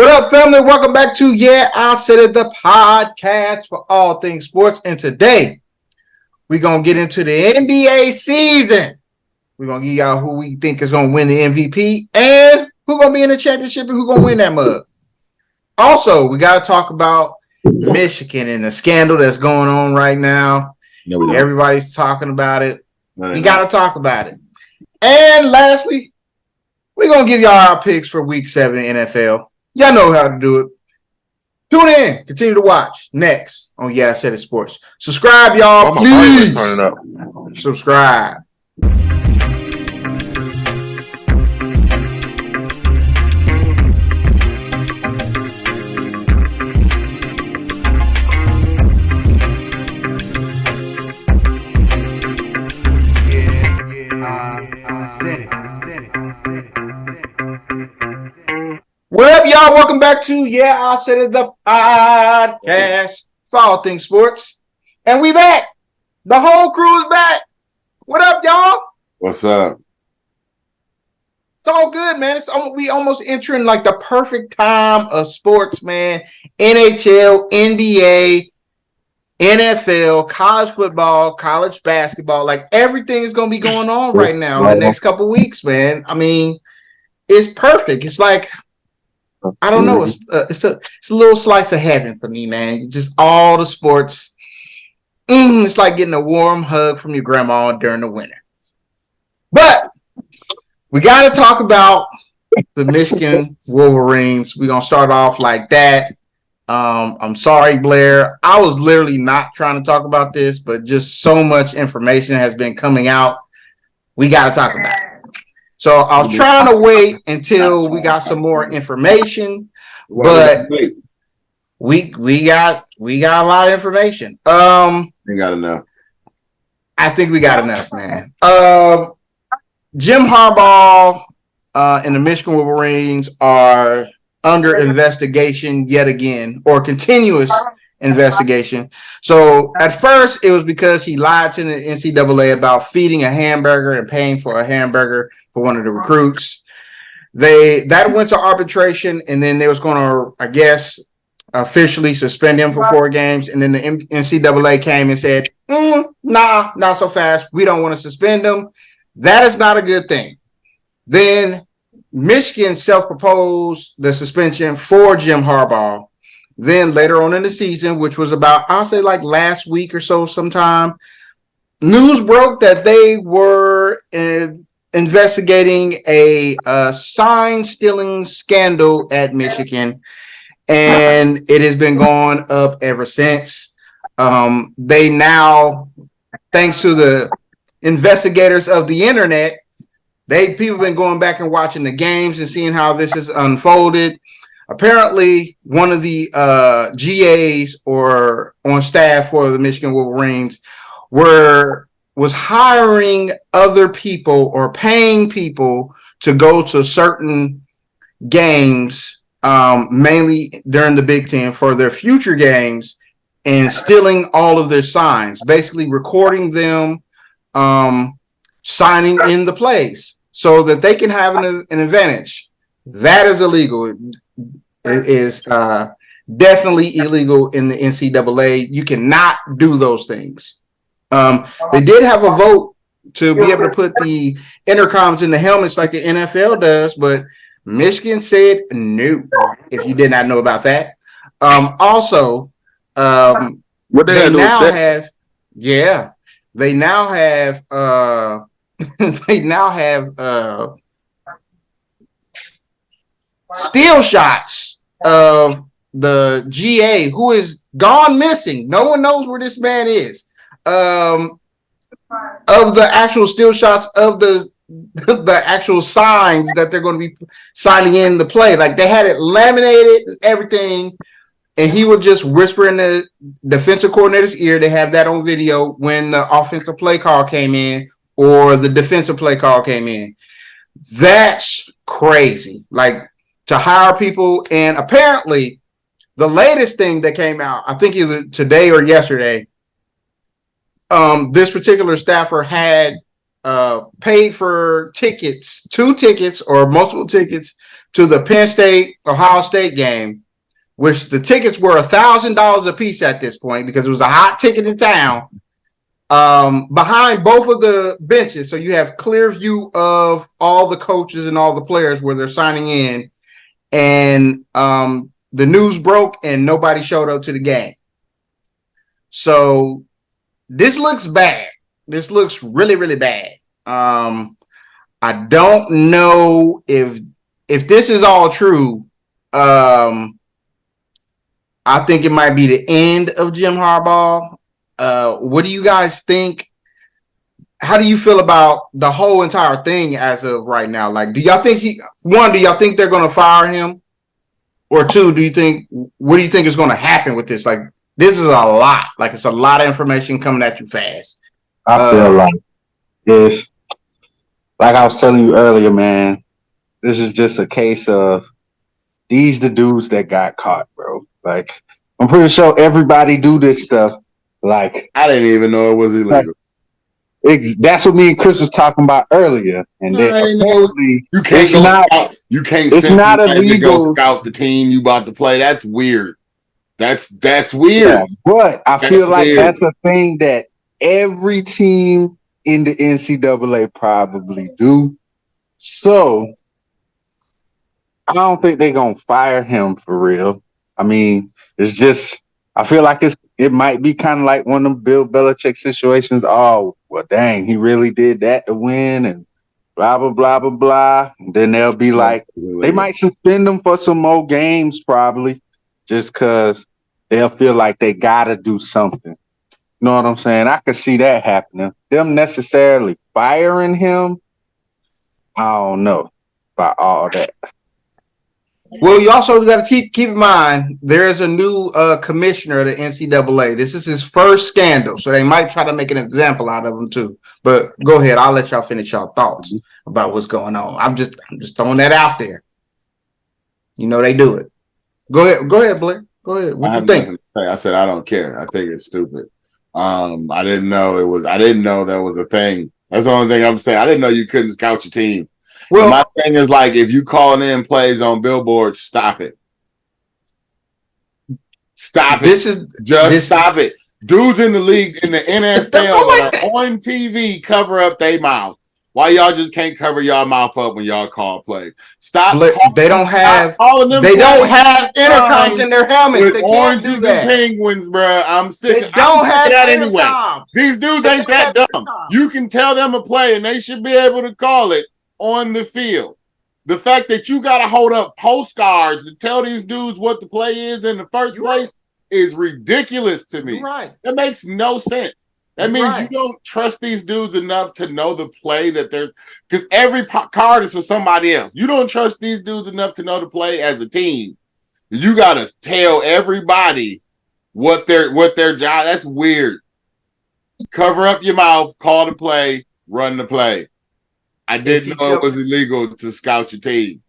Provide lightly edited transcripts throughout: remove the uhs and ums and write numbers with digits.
What up, family? Welcome back to Yeah, I Said It, the podcast for all things sports. And today, we're going to get into the NBA season. We're going to give y'all who we think is going to win the MVP and who's going to be in the championship and who's going to win that mug. Also, we got to talk about Michigan and the scandal that's going on right now. No, we don't. Everybody's talking about it. No, We got to talk about it. And lastly, we're going to give y'all our picks for week 7 NFL. Y'all know how to do it. Tune in. Continue to watch. Next on Yeah, I Said It Sports. Subscribe, y'all. Please. Turn it up. Subscribe. What up, y'all? Welcome back to Yeah, I Said It, the podcast for all things sports. And we back. The whole crew is back. What up, y'all? What's up? It's all good, man. We almost entering like the perfect time of sports, man. NHL, NBA, NFL, college football, college basketball. Like everything is going to be going on right now in the next couple weeks, man. I mean, it's perfect. It's like, I don't know. It's a little slice of heaven for me, man. Just all the sports. It's like getting a warm hug from your grandma during the winter. But we got to talk about the Michigan Wolverines. We're going to start off like that. I'm sorry, Blair. I was literally not trying to talk about this, but just so much information has been coming out. We got to talk about it. So I was trying to wait until we got some more information, but we got a lot of information. You got enough. I think we got enough, man. Jim Harbaugh and the Michigan Wolverines are under investigation yet again, or continuous investigation. So at first it was because he lied to the NCAA about feeding a hamburger and paying for a hamburger for one of the recruits. That went to arbitration, and then they was going to, I guess, officially suspend him for 4 games. And then the NCAA came and said, nah, not so fast. We don't want to suspend him. That is not a good thing. Then Michigan self-proposed the suspension for Jim Harbaugh. Then later on in the season, which was about, I'll say like last week or so sometime, news broke that they were investigating a sign stealing scandal at Michigan, and it has been going up ever since. They now, thanks to the investigators of the internet, people have been going back and watching the games and seeing how this is unfolded. Apparently, one of the GAs or on staff for the Michigan Wolverines was hiring other people or paying people to go to certain games, mainly during the Big Ten, for their future games, and stealing all of their signs, basically recording them signing in the plays so that they can have an advantage. That is illegal. It is definitely illegal in the NCAA. You cannot do those things. They did have a vote to be able to put the intercoms in the helmets like the NFL does, but Michigan said no, if you did not know about that. Also, What they now have, they now have still shots of the GA who is gone missing. No one knows where this man is. Of the actual still shots of the actual signs that they're going to be signing in the play. Like they had it laminated and everything, and he would just whisper in the defensive coordinator's ear. They have that on video when the offensive play call came in or the defensive play call came in. That's crazy. Like to hire people, and apparently the latest thing that came out, I think either today or yesterday, this particular staffer had paid for tickets, 2 tickets or multiple tickets to the Penn State Ohio State game, which the tickets were $1,000 a piece at this point because it was a hot ticket in town. Behind both of the benches, so you have clear view of all the coaches and all the players where they're signing in, and the news broke and nobody showed up to the game. So this looks bad. This looks really, really bad. I don't know if this is all true. I think it might be the end of Jim Harbaugh. What do you guys think? How do you feel about the whole entire thing as of right now? Like, do y'all think do y'all think they're going to fire him? Or two, what do you think is going to happen with this? Like, this is a lot. Like, it's a lot of information coming at you fast. I feel like it's like I was telling you earlier, man. This is just a case of these the dudes that got caught, bro. Like, I'm pretty sure everybody do this stuff. Like, I didn't even know it was illegal. That's what me and Chris was talking about earlier. And then apparently, you can't it's go not. scout. You can't. It's not illegal to go scout the team you about to play. That's weird. That's weird. Yeah, but I feel like that's a thing that every team in the NCAA probably do. So I don't think they're gonna fire him for real. I mean, it's just I feel like it might be kind of like one of them Bill Belichick situations. Oh, well, dang, he really did that to win and blah, blah, blah, blah, blah. And then they'll be like, they might suspend them for some more games probably just because they'll feel like they got to do something. You know what I'm saying? I could see that happening. Them necessarily firing him, I don't know about all that. Well, you also got to keep in mind there is a new commissioner of the NCAA. This is his first scandal, so they might try to make an example out of him too. But go ahead, I'll let y'all finish y'all thoughts about what's going on. I'm just throwing that out there. You know they do it. Go ahead, Blair. Go ahead. What do you think? I said I don't care. I think it's stupid. I didn't know that was a thing. That's the only thing I'm saying. I didn't know you couldn't scout your team. Well, my thing is like if you calling in plays on billboards, stop it. Stop it. Stop it. Dudes in the league in the NFL that are on TV cover up their mouth. Why y'all just can't cover y'all mouth up when y'all call plays? Stop. They don't have intercoms in their helmets. They can't do that. And penguins, bro. I'm sick. They don't have that anyway. These dudes ain't that dumb. You can tell them a play and they should be able to call it on the field. The fact that you got to hold up postcards to tell these dudes what the play is in the first place is ridiculous to me. Right. That makes no sense. That means you don't trust these dudes enough to know the play that they're because every card is for somebody else. You don't trust these dudes enough to know the play as a team. You got to tell everybody what their job. That's weird. Cover up your mouth, call the play, run the play. I didn't know it was illegal to scout your team.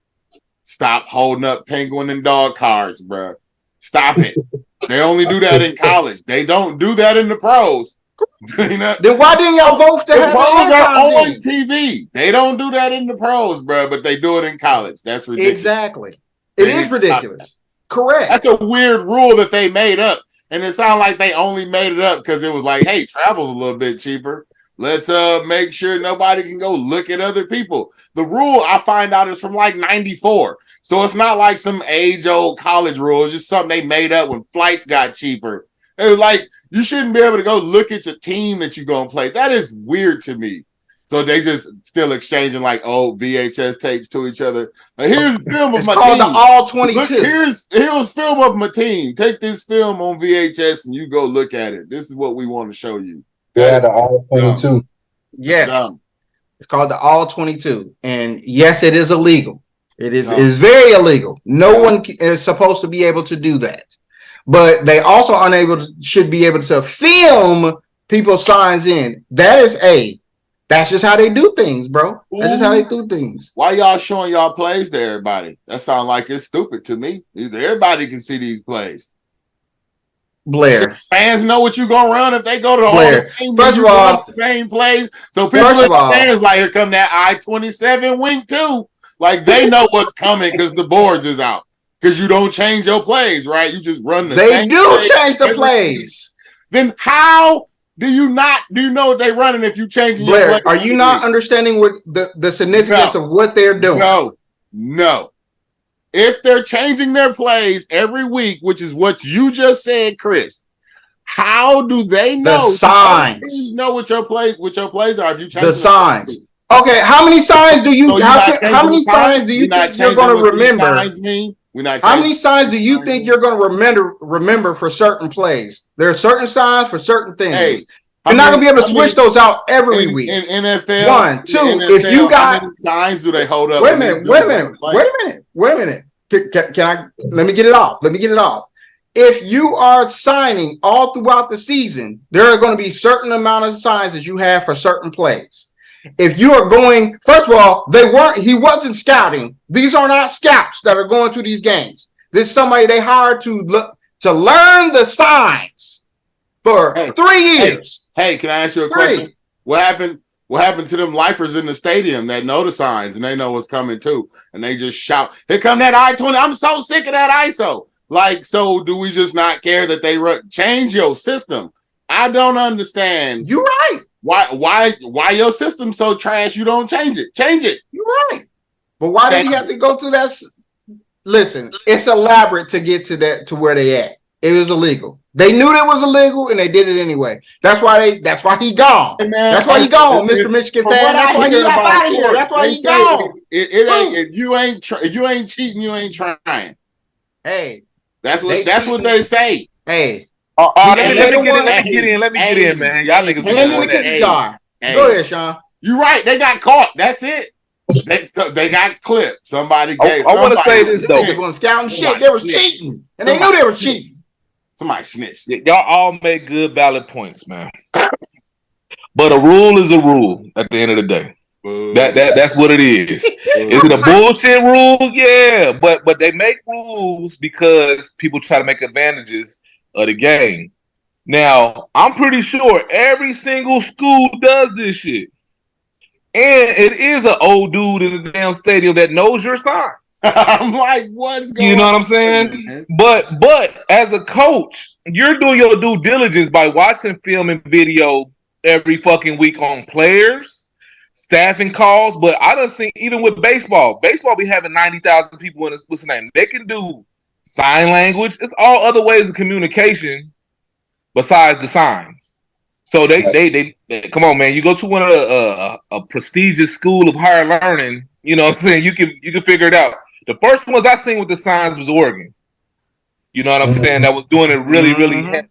Stop holding up penguin and dog cards, bro. Stop it. They only do that in college. They don't do that in the pros. Then why didn't y'all vote to have pros are on TV? They don't do that in the pros, bro, but they do it in college. That's ridiculous. Exactly. It is ridiculous. Correct. That's a weird rule that they made up. And it sounded like they only made it up because it was like, hey, travel's a little bit cheaper. Let's make sure nobody can go look at other people. The rule I find out is from like 94. So it's not like some age-old college rule. It's just something they made up when flights got cheaper. It was like, you shouldn't be able to go look at your team that you're going to play. That is weird to me. So they just still exchanging like old VHS tapes to each other. Here's film of my team. It's called the All 22. Look, here's film of my team. Take this film on VHS and you go look at it. This is what we want to show you. Yeah, the All 22. Yes. It's called the All 22. And yes, it is illegal. It is very illegal. No one is supposed to be able to do that. But they also should be able to film people signs in. That's just how they do things, bro. That's just how they do things. Why y'all showing y'all plays to everybody? That sounds like it's stupid to me. everybody can see these plays. Blair. Fans know what you're gonna run if they go to the Blair. First of all, the same plays. So people in the fans like, here come that I-27 wing too. Like they know what's coming because the boards is out. Because you don't change your plays, right? You just run the They same do play change the every- plays. Then how do you know what they're running if you changing your Blair, plays? are you not understanding what the significance of what they're doing? No. If they're changing their plays every week, which is what you just said, Chris, how do they know? The signs. Know what your plays are if you change The signs. Okay, how many signs do you? So how many signs do you think you're going to remember? How many signs do you think you're going to remember for certain plays? There are certain signs for certain things. Hey, you're not going to be able to switch those out every week. In NFL, 1, 2. If you got how many signs do they hold up? Wait a minute. Can I? Let me get it off. If you are signing all throughout the season, there are going to be certain amount of signs that you have for certain plays. If you are going, first of all, he wasn't scouting. These are not scouts that are going to these games. This is somebody they hired to learn the signs for 3 years. Hey, can I ask you a question? What happened to them lifers in the stadium that know the signs and they know what's coming too? And they just shout, "Here come that I-20. I'm so sick of that ISO." Like, so do we just not care that they change your system? I don't understand. You're right. Why your system so trash? You don't change it. Change it. You're right. But why did he have to go through that? Listen, it's elaborate to get to where they at. It was illegal. They knew that was illegal and they did it anyway. That's why he gone. Hey, man, that's why he gone, Mr. Michigan fan. That's why he got out of here. That's why he gone. If you ain't cheating, you ain't trying. Hey, that's what they say. Hey. Let me get in, man. Y'all niggas Go ahead, Sean. You're right. They got caught. That's it. They got clipped. Somebody gave. I want to say this though. They were scouting shit. They were cheating, and they knew they were cheating. Somebody snitched. Y'all all make good valid points, man. But a rule is a rule at the end of the day. That's what it is. Is it a bullshit rule? Yeah, but they make rules because people try to make advantages of the game. Now, I'm pretty sure every single school does this shit. And it is an old dude in the damn stadium that knows your signs. I'm like, what's going on? You know what I'm saying? Man? But as a coach, you're doing your due diligence by watching film and video every fucking week on players, staffing calls. But I done seen, even with baseball be having 90,000 people in what's the name? They can do sign language. It's all other ways of communication besides the signs. So they come on, man. You go to one of a prestigious school of higher learning. You know what I'm saying? You can figure it out. The first ones I seen with the signs was Oregon. You know what I'm saying? That was doing it really, really heavy.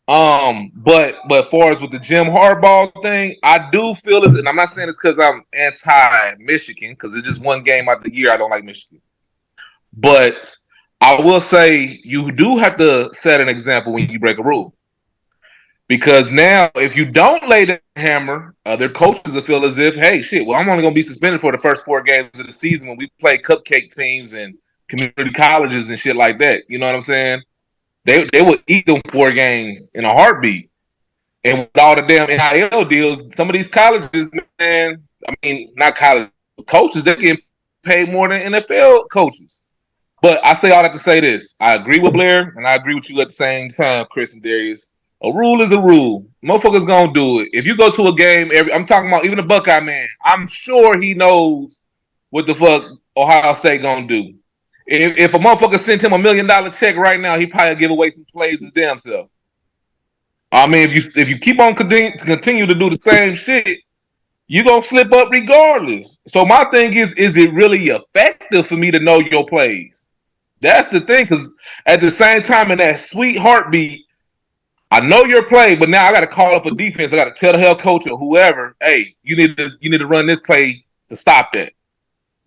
But as far as with the Jim Harbaugh thing, I do feel this, and I'm not saying this because I'm anti-Michigan, because it's just one game out of the year I don't like Michigan. But I will say you do have to set an example when you break a rule. Because now, if you don't lay the hammer, other coaches will feel as if, hey, shit, well, I'm only going to be suspended for the first 4 games of the season when we play cupcake teams and community colleges and shit like that. You know what I'm saying? They would eat them 4 games in a heartbeat. And with all the damn NIL deals, some of these colleges, man, I mean, not college coaches, they're getting paid more than NFL coaches. But I say all that to say this. I agree with Blair, and I agree with you at the same time, Chris and Darius. A rule is a rule. Motherfuckers gonna do it. If you go to a game, I'm talking about even a Buckeye man, I'm sure he knows what the fuck Ohio State gonna do. If a motherfucker sent him $1 million check right now, he probably give away some plays his damn self. I mean, if you keep on continue to do the same shit, you gonna slip up regardless. So my thing is it really effective for me to know your plays? That's the thing, because at the same time, in that sweet heartbeat, I know your play, but now I got to call up a defense. I got to tell the head coach or whoever, hey, you need to run this play to stop that.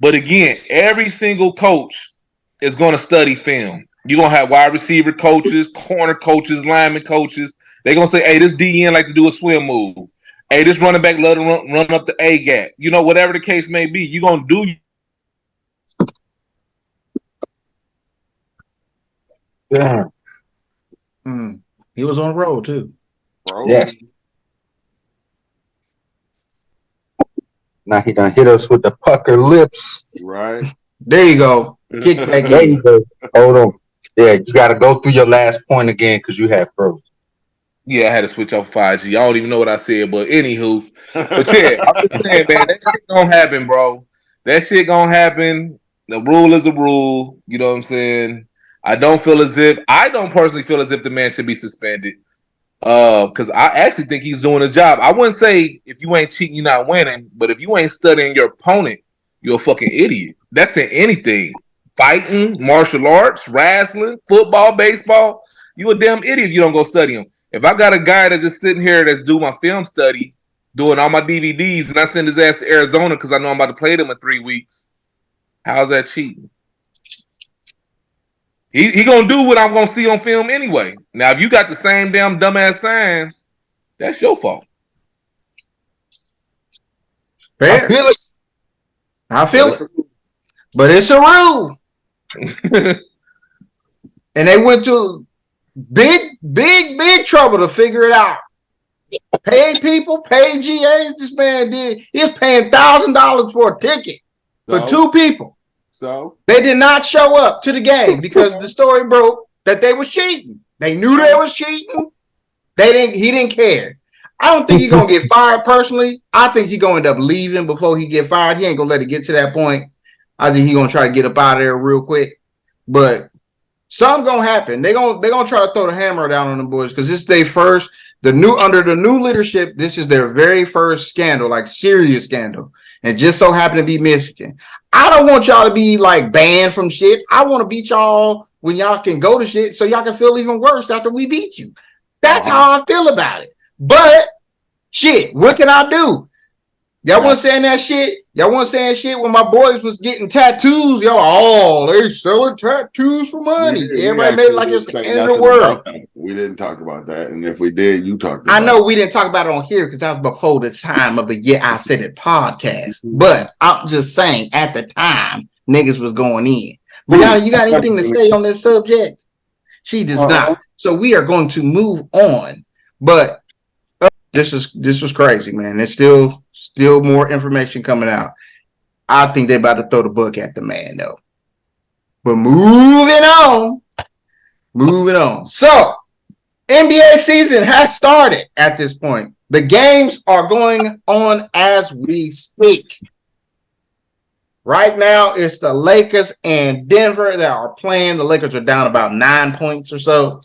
But again, every single coach is going to study film. You're going to have wide receiver coaches, corner coaches, lineman coaches. They're going to say, hey, this DN like to do a swim move. Hey, this running back love to run up the A gap. You know, whatever the case may be, you're going to do. Yeah. He was on the road too. Yes. Now he done hit us with the pucker lips. Right. There you go. Kick back There in. you go. Hold on. Yeah, you got to go through your last point again because you had froze. Yeah, I had to switch off 5G. I don't even know what I said, but anywho. But yeah, I'm just saying, man, that shit gonna happen, bro. That shit gonna happen. The rule is the rule. You know what I'm saying? I don't personally feel as if the man should be suspended. Because I actually think he's doing his job. I wouldn't say if you ain't cheating, you're not winning, but if you ain't studying your opponent, you're a fucking idiot. That's in anything. Fighting, martial arts, wrestling, football, baseball. You a damn idiot if you don't go study them. If I got a guy that's just sitting here that's doing my film study, doing all my DVDs, and I send his ass to Arizona because I know I'm about to play them in 3 weeks, how's that cheating? He gonna do what I'm gonna see on film anyway. Now, if you got the same damn dumbass signs, that's your fault. Fair. I feel it. I feel it. But it's a rule. And they went to big trouble to figure it out. Paid people, paid GA. This man did. He was paying $1,000 for a ticket for 2 people. So They did not show up to the game because the story broke that they was cheating. They knew they was cheating. He didn't care. I don't think he's gonna get fired personally. I think he's gonna end up leaving before he get fired. He ain't gonna let it get to that point. I think he's gonna try to get up out of there real quick. But something gonna happen. They're gonna try to throw the hammer down on them boys because this is their first under the new leadership. This is their very first scandal, like serious scandal, and just so happened to be Michigan. I don't want y'all to be like banned from shit. I want to beat y'all when y'all can go to shit, so y'all can feel even worse after we beat you. That's how I feel about it. But shit, what can I do? Y'all wasn't saying that shit. Y'all wasn't saying shit when my boys was getting tattoos. Y'all, they selling tattoos for money. Everybody made it like it's the end of the world. We didn't talk about that, and if we did, you talked I about know we didn't talk about it on here because that was before the time of the I Said It podcast. But I'm just saying, at the time, niggas was going in. Brianna, you got anything to say on this subject? She does not. So we are going to move on. But this was crazy, man. There's still more information coming out. I think they're about to throw the book at the man, though. But moving on. So NBA season has started at this point. The games are going on as we speak. Right now, it's the Lakers and Denver that are playing. The Lakers are down about 9 points or so.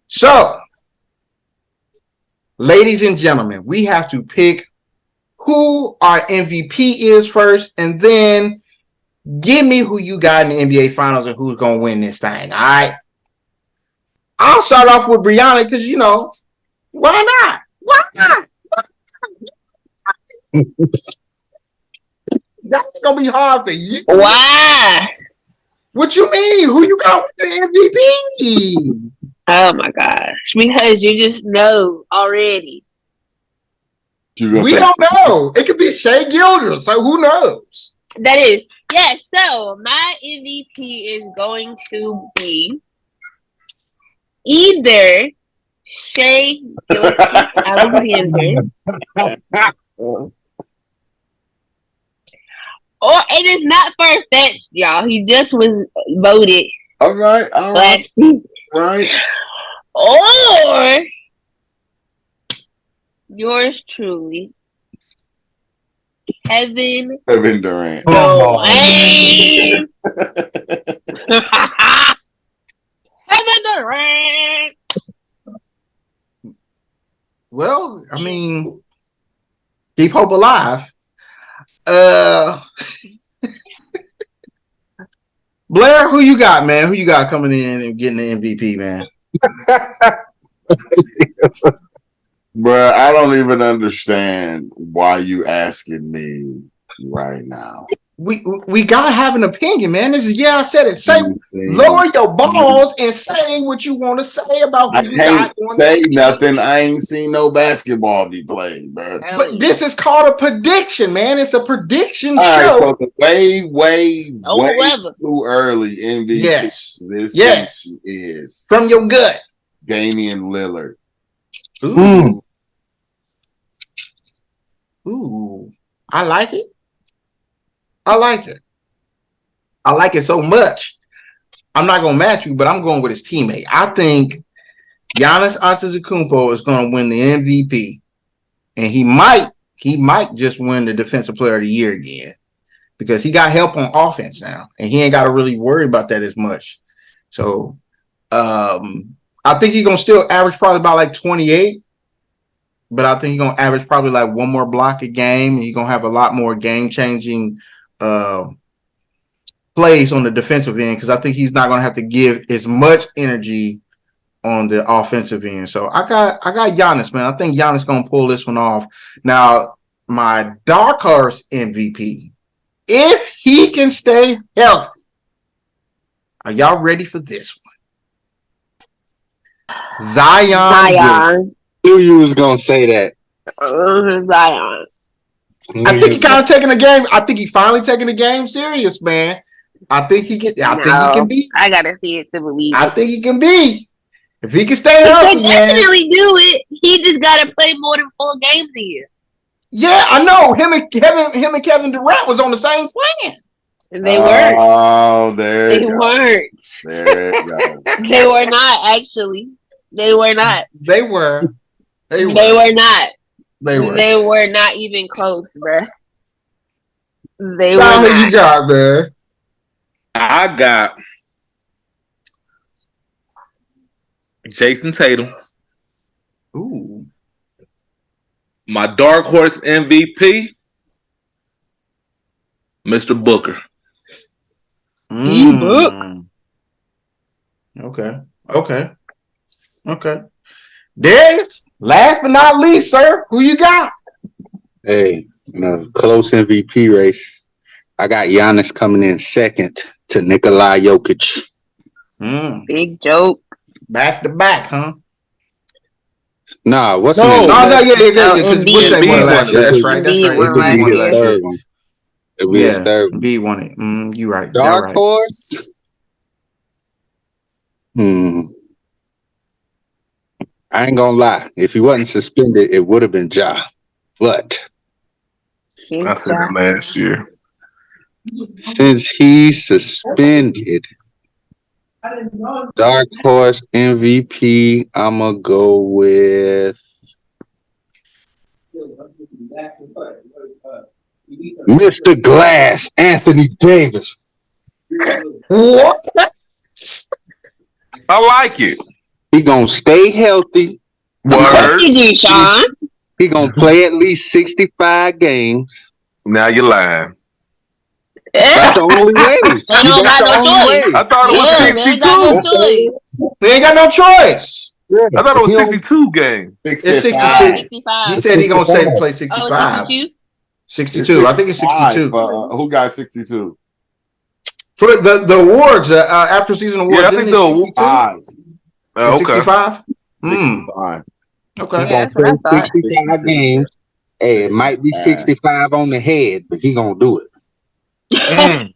So, ladies and gentlemen, we have to pick who our MVP is first, and then give me who you got in the NBA Finals and who's going to win this thing, all right? I'll start off with Brianna because, why not? Why not? That's going to be hard for you. Why? What you mean? Who you got with the MVP? Oh my gosh. Because you just know already. We don't know. It could be Shea Gilgeous, so who knows? That is. Yes, so my MVP is going to be either Shea Gilgeous-Alexander or it is not far-fetched, y'all. He just was voted all right. last season. Right. Or yours truly, Kevin Durant. Durant. Kevin Durant. Well, I mean, keep hope alive. Blair, who you got, man? Who you got coming in and getting the MVP, man? Bruh, I don't even understand why you asking me right now. We gotta have an opinion, man. This is I said it. Lower your balls and say what you want to say about who you got. I can't say nothing. I ain't seen no basketball be played, bro. But this is called a prediction, man. It's a prediction show. Right, so way too early MVP. Yes. This is from your gut. Damian Lillard. Ooh. I like it. I like it. I like it so much. I'm not gonna match you, but I'm going with his teammate. I think Giannis Antetokounmpo is going to win the MVP, and he might just win the Defensive Player of the Year again because he got help on offense now, and he ain't got to really worry about that as much. So, I think he's gonna still average probably about like 28, but I think he's gonna average probably like one more block a game, and he's gonna have a lot more game-changing plays on the defensive end because I think he's not gonna have to give as much energy on the offensive end. So I got Giannis, man. I think Giannis gonna pull this one off. Now, my dark horse MVP, if he can stay healthy, are y'all ready for this one? Zion. Knew you was gonna say that. Zion. I think he kind of taking the game. I think he finally taking the game serious, man. I think he can. I think he can be. I gotta see it to believe. I think he can be. If he can stay He healthy, could definitely do it. He just gotta play more than 4 games a year. Yeah, I know. Him and Kevin Durant was on the same plan. They weren't. Oh, there They you go. weren't. There you go. They were not actually. They were not. They were. They were not. They were. They were not even close, bruh. They How were many you not. got, man? I got Jason Tatum, Ooh. my dark horse MVP, Mr. Booker. Okay. Darius, last but not least, sir, who you got? Hey, in a close MVP race, I got Giannis coming in second to Nikola Jokic. Big joke. Back to back, huh? Nah, what's No, the name? Embiid. What's that one last year? That's Embiid right. won This would last be his year. third one. It'll be his third one. B won it. You right. Dark Right. horse. I ain't gonna lie. If he wasn't suspended, it would have been Ja. But I said that last year. since he's suspended, dark horse MVP, I'ma go with Mr. Glass, Anthony Davis. What? I like it. He gonna stay healthy. Word. You do, Sean. He gonna play at least 65 games. Now you're lying. That's the only way. They don't got no choice. I thought it was Yeah, they ain't got no 62. choice. They ain't got no choice. I thought it was 62 games. It's 65. 62. 65. He said he gonna say play Oh, 65. 62? 62. I think it's 62. But, who got 62? For the awards, after season awards, Yeah, I isn't think it the 62? 5. Okay. 65? 65. Okay. He Yeah, gonna that's what play I thought. 65 games. Hey, it might be 65 on the head, but he gonna do it. Mm,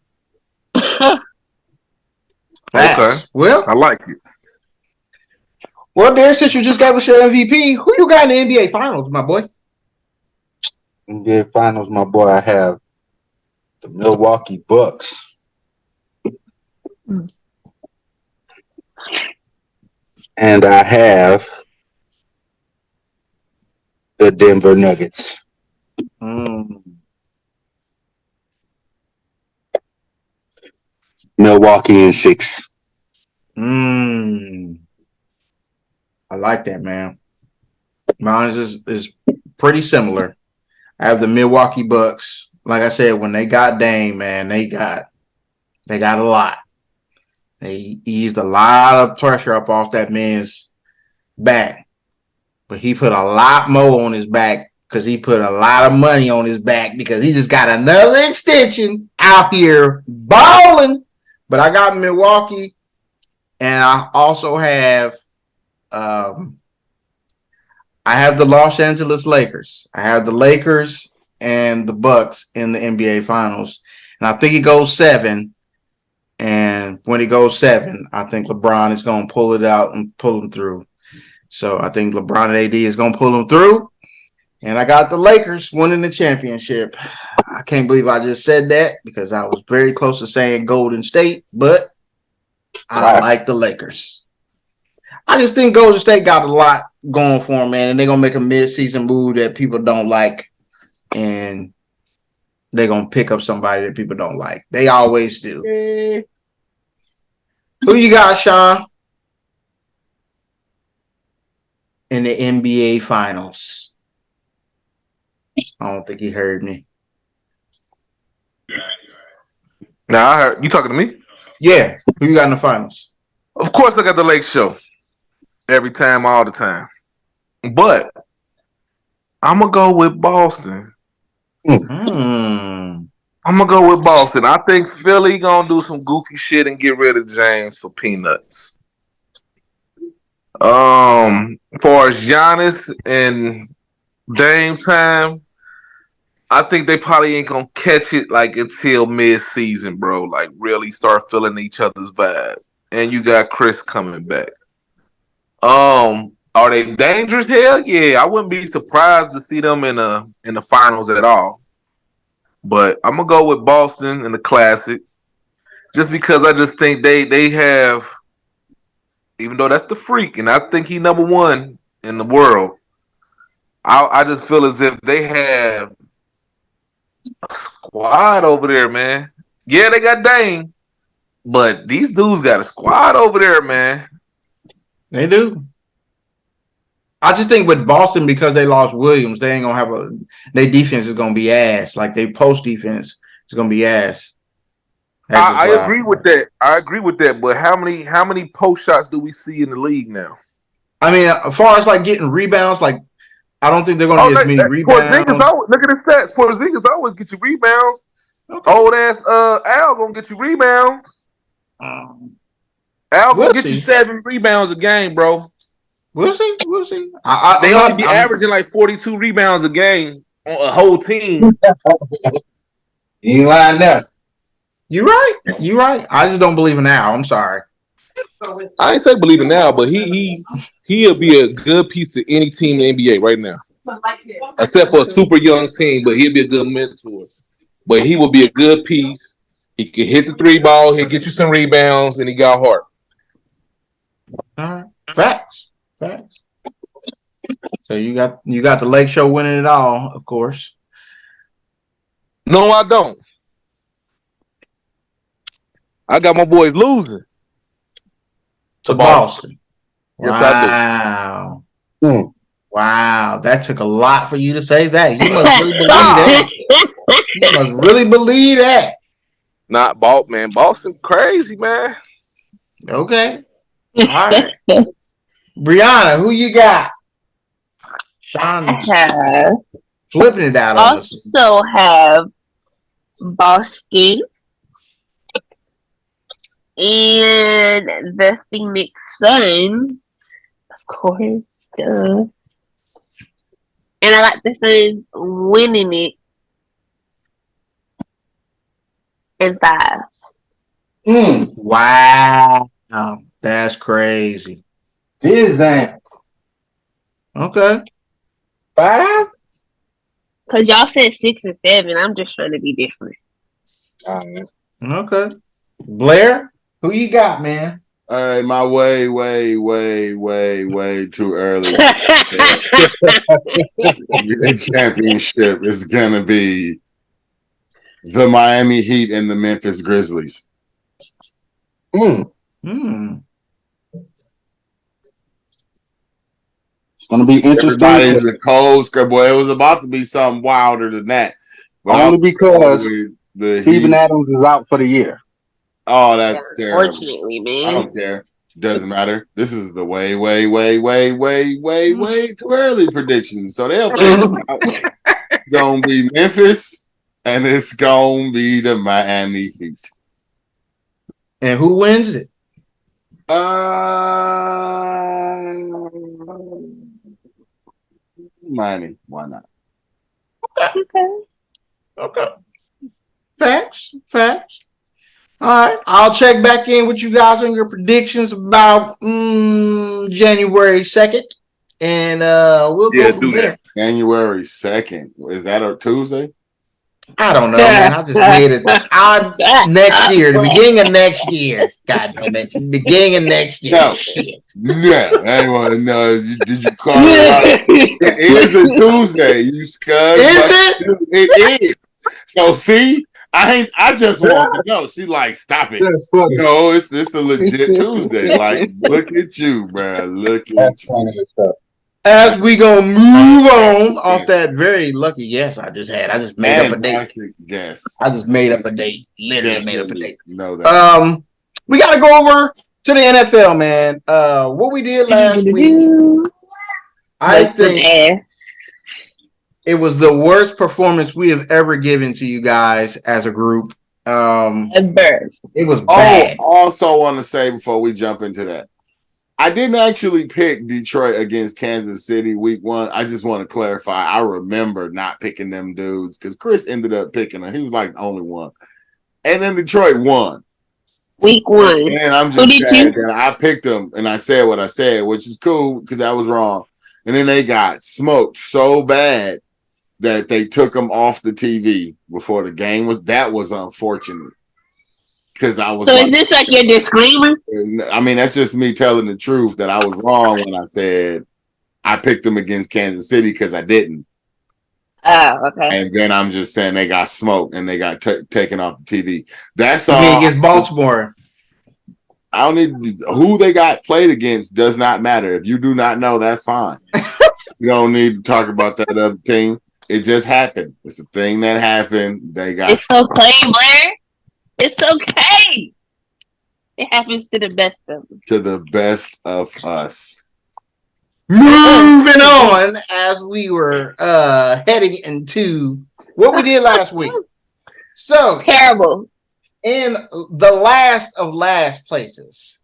Facts. Okay. Well, I like it. Darius, since you just gave us your MVP, who you got in the NBA Finals, my boy? NBA Finals, my boy, I have the Milwaukee Bucks. And I have the Denver Nuggets. Milwaukee in 6. I like that, man. Mine is pretty similar. I have the Milwaukee Bucks. Like I said, when they got Dame, man, they got a lot. They eased a lot of pressure up off that man's back. But he put a lot more on his back because he put a lot of money on his back because he just got another extension out here balling. But I got Milwaukee, and I also have I have the Los Angeles Lakers. I have the Lakers and the Bucks in the NBA Finals. And I think it goes 7. And when it goes 7, I think LeBron is going to pull it out and pull them through. So I think LeBron and AD is going to pull them through. And I got the Lakers winning the championship. I can't believe I just said that because I was very close to saying Golden State, but I like the Lakers. I just think Golden State got a lot going for them, man, and they're going to make a mid-season move that people don't like, and they're going to pick up somebody that people don't like. They always do. Who you got, Sean? In the NBA Finals. I don't think he heard me. Now I heard you talking to me. Yeah, who you got in the finals? Of course, I got the Lake Show every time, all the time. But I'm gonna go with Boston. Hmm. I'm gonna go with Boston. I think Philly gonna do some goofy shit and get rid of James for peanuts. As far as Giannis and Dame time, I think they probably ain't gonna catch it like until mid-season, bro. Like really start feeling each other's vibe. And you got Chris coming back. Are they dangerous? Hell yeah. I wouldn't be surprised to see them in the finals at all. But I'm gonna go with Boston in the Classic. Just because I just think they have, even though that's the freak, and I think he number one in the world, I just feel as if they have a squad over there, man. Yeah, they got Dame, but these dudes got a squad over there, man. They do. I just think with Boston, because they lost Williams, they ain't gonna have their defense is gonna be ass. Like their post defense is gonna be ass. I agree with that. I agree with that. But how many post shots do we see in the league now? I mean, as far as like getting rebounds, like I don't think they're gonna get as many rebounds. Look at his stats. Porzingis always get you rebounds. Okay. Old ass Al gonna get you rebounds. Al gonna get you 7 rebounds a game, bro. We'll see. We'll see. They only be averaging like 42 rebounds a game on a whole team. You ain't lying there. You're right. You're right. I just don't believe in Al. I'm sorry. I ain't say believe it now, but he'll be a good piece to any team in the NBA right now. Except for a super young team, but he'll be a good mentor. But he will be a good piece. He can hit the 3 ball, he'll get you some rebounds, and he got heart. All right. Facts. So you got the Lake Show winning it all, of course. No, I don't. I got my boys losing To Boston. Yes, Wow. I do. Wow. That took a lot for you to say that. You must really believe that. You must really believe that. Not man. Boston crazy, man. Okay. All right. Brianna, who you got? Sean's flipping it out on us. Also have Boston and the Phoenix Suns, of course. Duh. And I got the Suns winning it in 5. Wow. That's crazy. This ain't Okay. 5. Cause y'all said 6 and 7. I'm just trying to be different. Okay. Blair, who you got, man? All right, my way too early. The championship is gonna be the Miami Heat and the Memphis Grizzlies. It's gonna be interesting. Everybody's the cold scrub. Boy, it was about to be something wilder than that. But Only because the Steven Adams is out for the year. Oh, that's terrible. Unfortunately, man. I don't care. Doesn't matter. This is the way too early predictions. So they'll gonna be Memphis and it's gonna be the Miami Heat. And who wins it? Miami. Why not? Okay. Facts. All right. I'll check back in with you guys on your predictions about January 2nd. and we'll Yeah, go from do there. that. January 2nd. Is that a Tuesday? I don't know, man. I just made it. Next year, the beginning of next year. God damn it, beginning of next year. No. Shit. Yeah, I want to know. Did you call it right? It is a Tuesday, you scuzz. Is it? It is. So see, I just want to know. She like, stop it. That's funny. No, it's a legit Tuesday. Like, look at you, bro. Look at That's you. funny as stuff. As we gonna move on off that very lucky guess I just had. I just made up a date. Fantastic guess. I just made up a date. Literally made up a date. Know that. We gotta go over to the NFL, man. What we did last week, I think it was the worst performance we have ever given to you guys as a group. It was bad. Also want to say before we jump into that, I didn't actually pick Detroit against Kansas City week 1. I just want to clarify. I remember not picking them dudes because Chris ended up picking them. He was like the only one. And then Detroit won. Week 1. And I'm just sad that I picked them and I said what I said, which is cool because I was wrong. And then they got smoked so bad that they took them off the TV before the game. That was unfortunate. Because I was. So is this like your disclaimer? I mean, that's just me telling the truth that I was wrong when I said I picked them against Kansas City because I didn't. Oh, okay. And then I'm just saying they got smoked and they got taken off the TV. That's I all. mean, against Baltimore. I don't need who they got played against. Does not matter. If you do not know, that's fine. You don't need to talk about that other team. It just happened. It's a thing that happened. They got. It's okay, Blair. It's okay. It happens to the best of them. To the best of us. Moving on as we were heading into what we did last week. So Terrible. in the last of last places,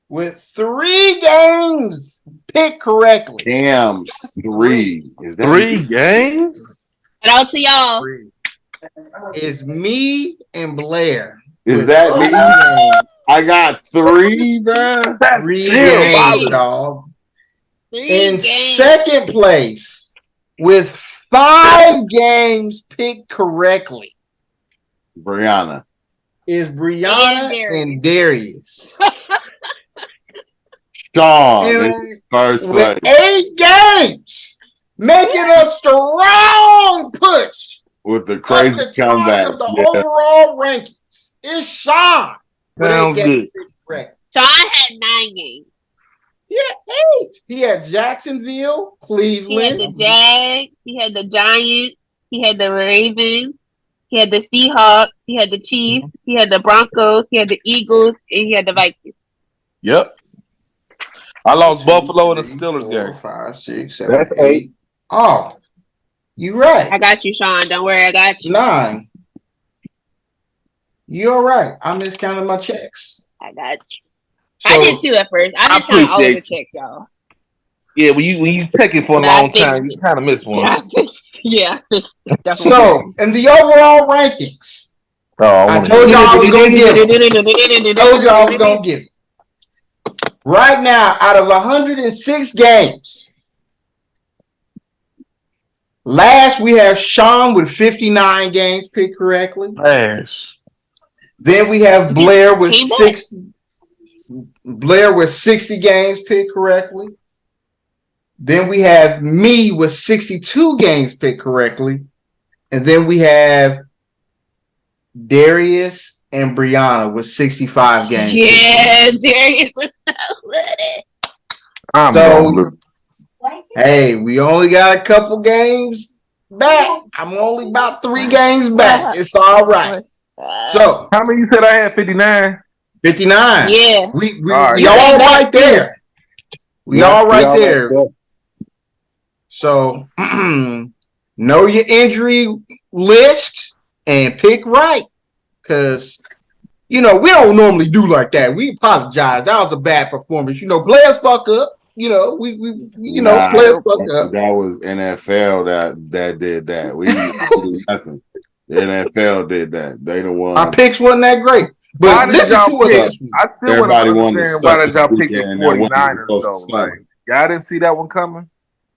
with 3 games picked correctly. Damn, 3. Is that 3 games? Shout out to y'all. 3 is me and Blair. Is that me? I got 3, bro. 3 chill, games, Wallace. dog. 3 In games. second place, with 5 games picked correctly, Brianna. is Brianna and Darius. Sean is And first place. with 8 games, making a strong push With the up crazy the charts comeback. of the Yeah. overall rankings. It's Sean. with 8 Sounds games good. picked correct. Sean had 9 games. He had 8. He had Jacksonville, He had Cleveland. the Jags. He had the Giants. He had the Ravens. He had the Seahawks. He had the Chiefs. He had the Broncos. He had the Eagles. And he had the Vikings. Yep. I lost Buffalo and the Steelers 4, game. 5, 6, 7, That's 8. Oh, you right. I got you, Sean. Don't worry. I got you. 9. You're right. I miscounted my checks. I got you. So, I did too at first. I I just counted all of the appreciate checks, y'all. Yeah, when you take it for a But I long fixed time, you kind of miss one. Yeah. Definitely. So, in the overall rankings, Oh, I told y'all I was going to give it. Told y'all I was going to give it. Right now, out of 106 games, last we have Sean with 59 games picked correctly. Ass. Then we have Blair with Came back. 60. Blair with 60 games picked correctly. Then we have me with 62 games picked correctly. And then we have Darius and Brianna with 65 games. Yeah, Darius was so good. I'm So, going hey, we only got a couple games back. I'm only about 3 games back. It's all right. So, How many you said I had? 59? 59. Yeah. We All right. all right there. We all right there. there. So, know your injury list and pick right. Because, we don't normally do like that. We apologize. That was a bad performance. Players fuck up. Players fuck up. That was NFL that did that. We didn't do nothing. The NFL did that. They the one. Our picks wasn't that great. Why But did listen y'all to pick? us. I still Everybody want to wanted to understand why did y'all suck pick this the weekend and 49ers wasn't though? supposed to Like, Y'all didn't see that one coming?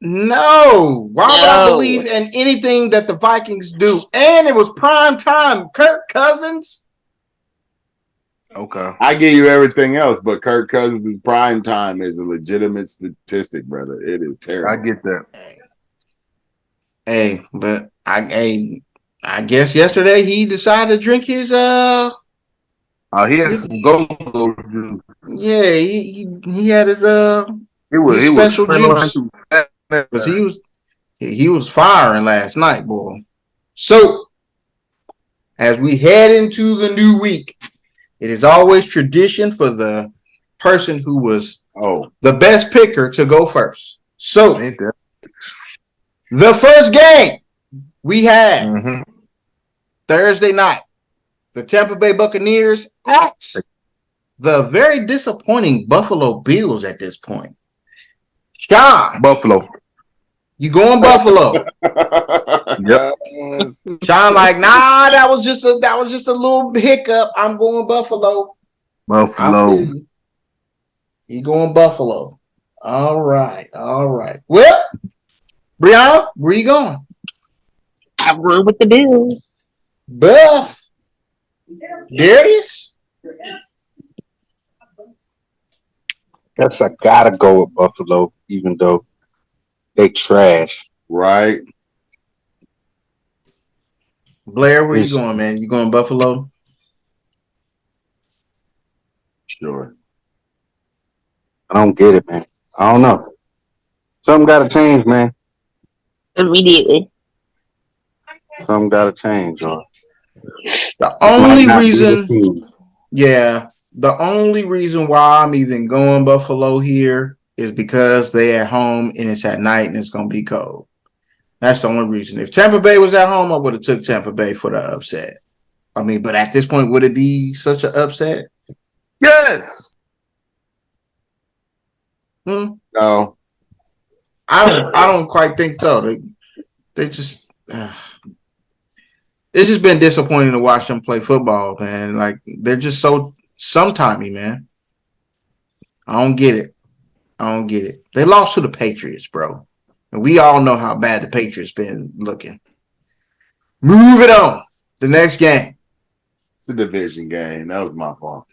No. Why would I No. believe in anything that the Vikings do? And it was prime time. Kirk Cousins. Okay. I give you everything else, but Kirk Cousins' prime time is a legitimate statistic, brother. It is terrible. I get that. Hey, but I guess yesterday he decided to drink his He has some go-go juice. yeah, he had his He his was special feeling like juice. he was fat. Because he was firing last night, boy. So as we head into the new week, it is always tradition for the person who was the best picker to go first. So Ain't that? the first game we had Thursday night, the Tampa Bay Buccaneers at the very disappointing Buffalo Bills at this point. Sean, Buffalo. you going Buffalo? Yep. Sean, like, nah, that was just a little hiccup. I'm going Buffalo. I feel Buffalo. you going Buffalo. All right. Well, Brianna, where you going? I'm going with the Bills. Buff. Darius? Guess I gotta go with Buffalo, even though they trash. Right. Blair, where you going, man? You going Buffalo? Sure. I don't get it, man. I don't know. Something gotta change, man. Immediately. Something gotta change. Or The only might not be reason, the team. yeah, the only reason why I'm even going Buffalo here is because they at home and it's at night and it's gonna be cold. That's the only reason. If Tampa Bay was at home, I would have took Tampa Bay for the upset. I mean, but at this point, would it be such an upset? Yes. No. I don't quite think so. They just it's just been disappointing to watch them play football, man. Like they're just so sometimey, man. I don't get it. They lost to the Patriots, bro. And we all know how bad the Patriots been looking. Moving on. The next game. It's a division game. That was my fault.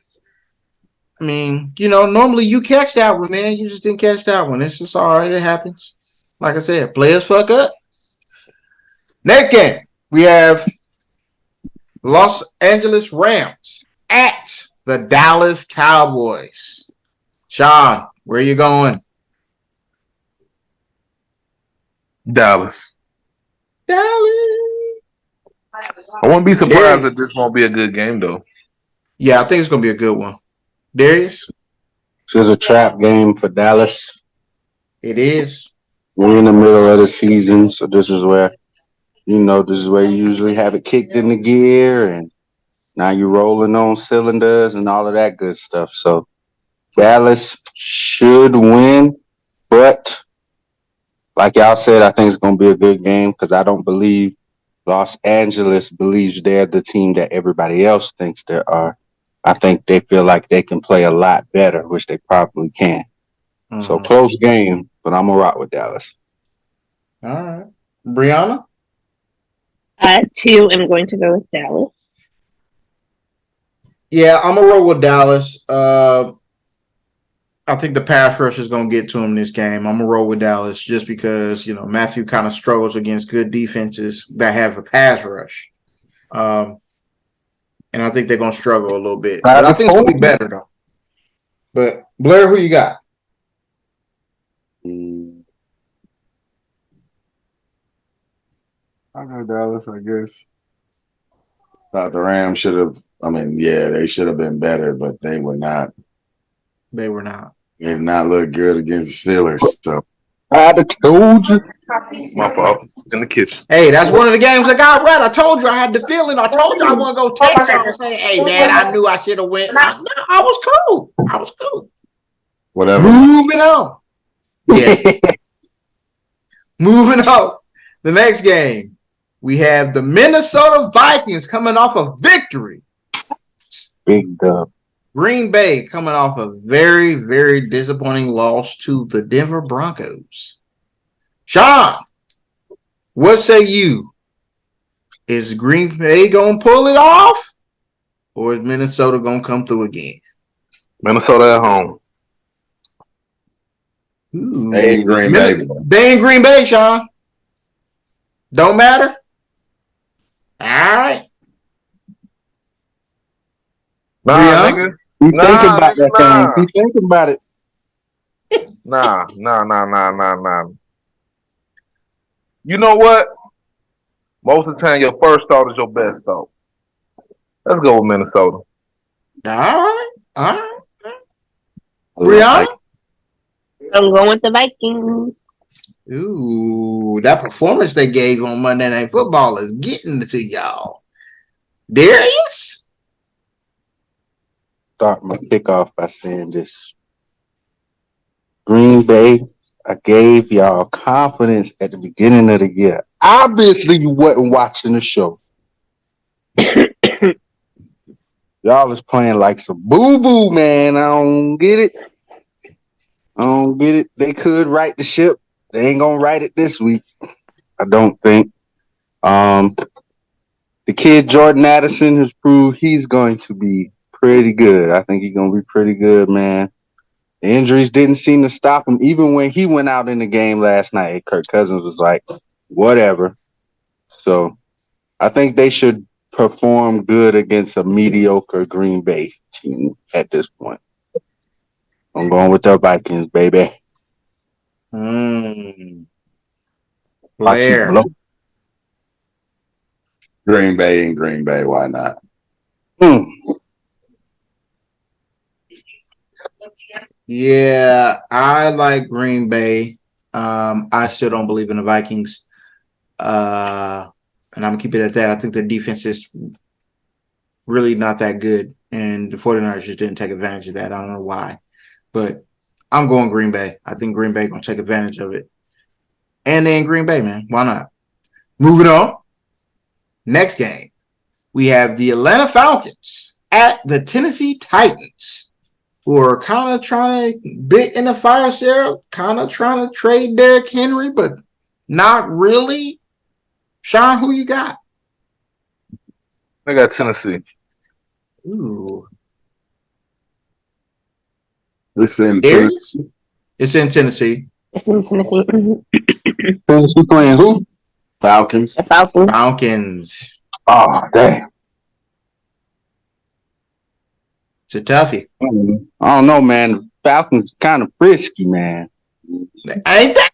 I mean, normally you catch that one, man. You just didn't catch that one. It's just all right. It happens. Like I said, players fuck up. Next game, we have Los Angeles Rams at the Dallas Cowboys. Sean, where you going? Dallas. Dallas. I wouldn't be surprised if this won't be a good game, though. Yeah, I think it's going to be a good one. Darius? This is a trap game for Dallas. It is. We're in the middle of the season, so this is where you usually have it kicked into gear, and now you're rolling on cylinders and all of that good stuff. So Dallas should win, but like y'all said, I think it's going to be a good game because I don't believe Los Angeles believes they're the team that everybody else thinks they are. I think they feel like they can play a lot better, which they probably can. So close game, but I'm going to rock with Dallas. All right. Brianna? I, too, am going to go with Dallas. Yeah, I'm going to roll with Dallas. I think the pass rush is going to get to him this game. I'm going to roll with Dallas just because, Matthew kind of struggles against good defenses that have a pass rush. And I think they're going to struggle a little bit. But I think it's going to be better, though. But, Blair, who you got? I go Dallas, I guess. Thought the Rams should have. They should have been better, but they were not. They were not. They did not look good against the Steelers. So I'd have told you. My fault. In the kitchen. Hey, that's one of the games I got right. I told you I had the feeling. I told you I want to go text y'all and say, hey, man, I knew I should have went. I was cool. whatever. Moving on. Yeah. Moving on. The next game, we have the Minnesota Vikings coming off a victory. Big dub. Green Bay coming off a very, very disappointing loss to the Denver Broncos. Sean, what say you? Is Green Bay going to pull it off? Or is Minnesota going to come through again? Minnesota at home. Ooh. They in Green Bay. They in Green Bay, Sean. Don't matter? All right. Nah, Breon? nigga. You Nah, think about that nah. thing. You think about it. Nah. You know what? Most of the time, your first thought is your best thought. Let's go with Minnesota. All right. Brianna? I'm going with the Vikings. Ooh, that performance they gave on Monday Night Football is getting to y'all. Darius? Start my kickoff by saying this. Green Bay, I gave y'all confidence at the beginning of the year. Obviously, you wasn't watching the show. Y'all is playing like some boo-boo, man. I don't get it. They could right the ship. They ain't gonna right it this week. I don't think. The kid Jordan Addison has proved he's going to be pretty good. I think he's gonna be pretty good, man. The injuries didn't seem to stop him. Even when he went out in the game last night, Kirk Cousins was like, whatever. So I think they should perform good against a mediocre Green Bay team at this point. I'm going with the Vikings, baby. Blair. Green Bay and Green Bay. Why not? Yeah, I like Green Bay. I still don't believe in the Vikings. And I'm going to keep it at that. I think their defense is really not that good. And the 49ers just didn't take advantage of that. I don't know why. But I'm going Green Bay. I think Green Bay going to take advantage of it. And then Green Bay, man. Why not? Moving on. Next game. We have the Atlanta Falcons at the Tennessee Titans, who are kind of trying to bit in the fire sale, kind of trying to trade Derrick Henry, but not really. Sean, who you got? I got Tennessee. Ooh. This in Darius? It's in Tennessee. It's in Tennessee. Who's playing who? Falcons. The Falcons. Falcons. Oh, damn. It's a toughie. I don't know, man. Falcons kind of frisky, man. Ain't that?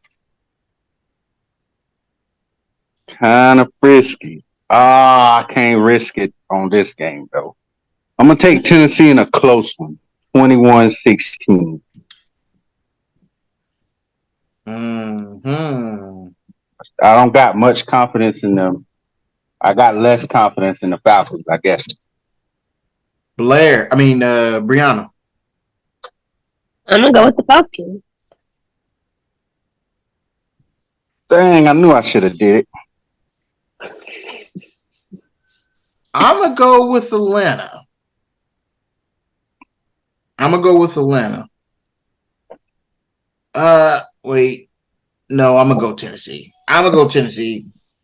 Kind of frisky. I can't risk it on this game, though. I'm going to take Tennessee in a close one. 21-16. Mm-hmm. I don't got much confidence in them. I got less confidence in the Falcons, I guess. Brianna. I'm going to go with the Falcons. Dang, I knew I should have did it. I'm going to go with Atlanta. Wait. No, I'm going to go Tennessee.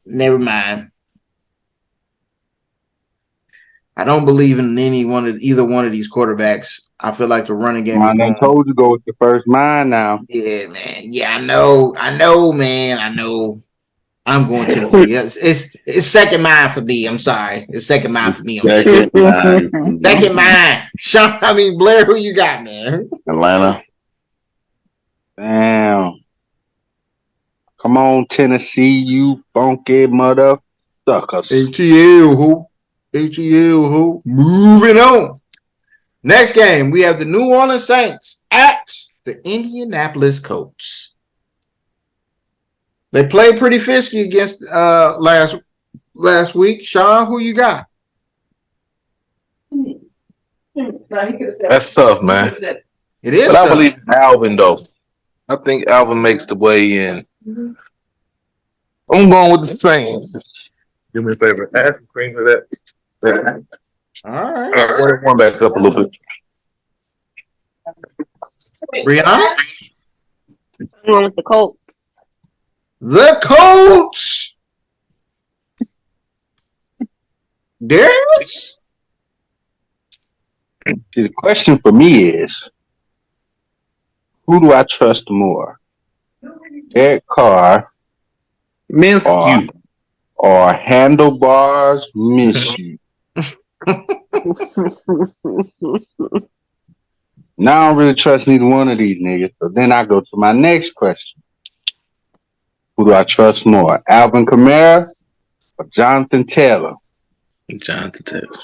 Never mind. I don't believe in either one of these quarterbacks. I feel like the running game. I told you go with the first mind now. Yeah, man. Yeah, I know, man. I know. I'm going Tennessee. It's second mind for me. I'm sorry. It's second mind for me. Second mind. Sean, Blair, who you got, man? Atlanta. Damn. Come on, Tennessee, you funky motherfuckers. ATL, who? Moving on. Next game, we have the New Orleans Saints at the Indianapolis Colts. They played pretty fisky against last week. Sean, who you got? That's tough, man. It is But tough. I believe in Alvin, though. I think Alvin makes the way in. I'm going with the Saints. Do me a favor. Add some cream to that. All right. One back up a little bit. Brianna? I'm going with the Colts. The Colts. Darius? See, the question for me is, who do I trust more? Derek Carr Minshew. or Handlebars Minshew? Now I don't really trust neither one of these niggas. So then I go to my next question. Who do I trust more? Alvin Kamara or Jonathan Taylor? Jonathan Taylor.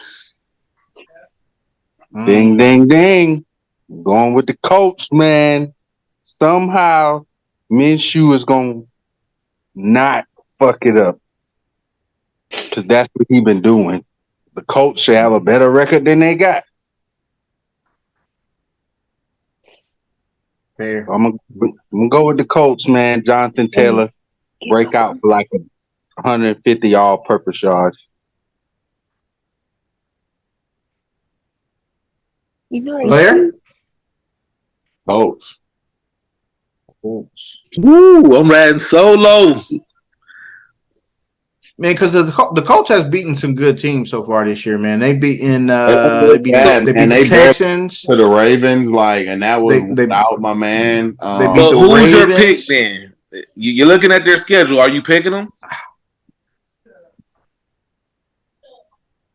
Ding, ding, ding. I'm going with the Colts, man. Somehow Minshew is going to not fuck it up. Because that's what he been doing. The Colts should have a better record than they got. Fair. I'm gonna go with the Colts, man. Jonathan Taylor break out for like 150 all-purpose yards. You know, Blair? Colts. Woo, I'm riding solo. Man, because the Colts has beaten some good teams so far this year, man. They beaten They they beat bad, the and they Texans. To the Ravens, like, and that was They- without my man. beat But the who's your Ravens. pick then? You're looking at their schedule. Are you picking them?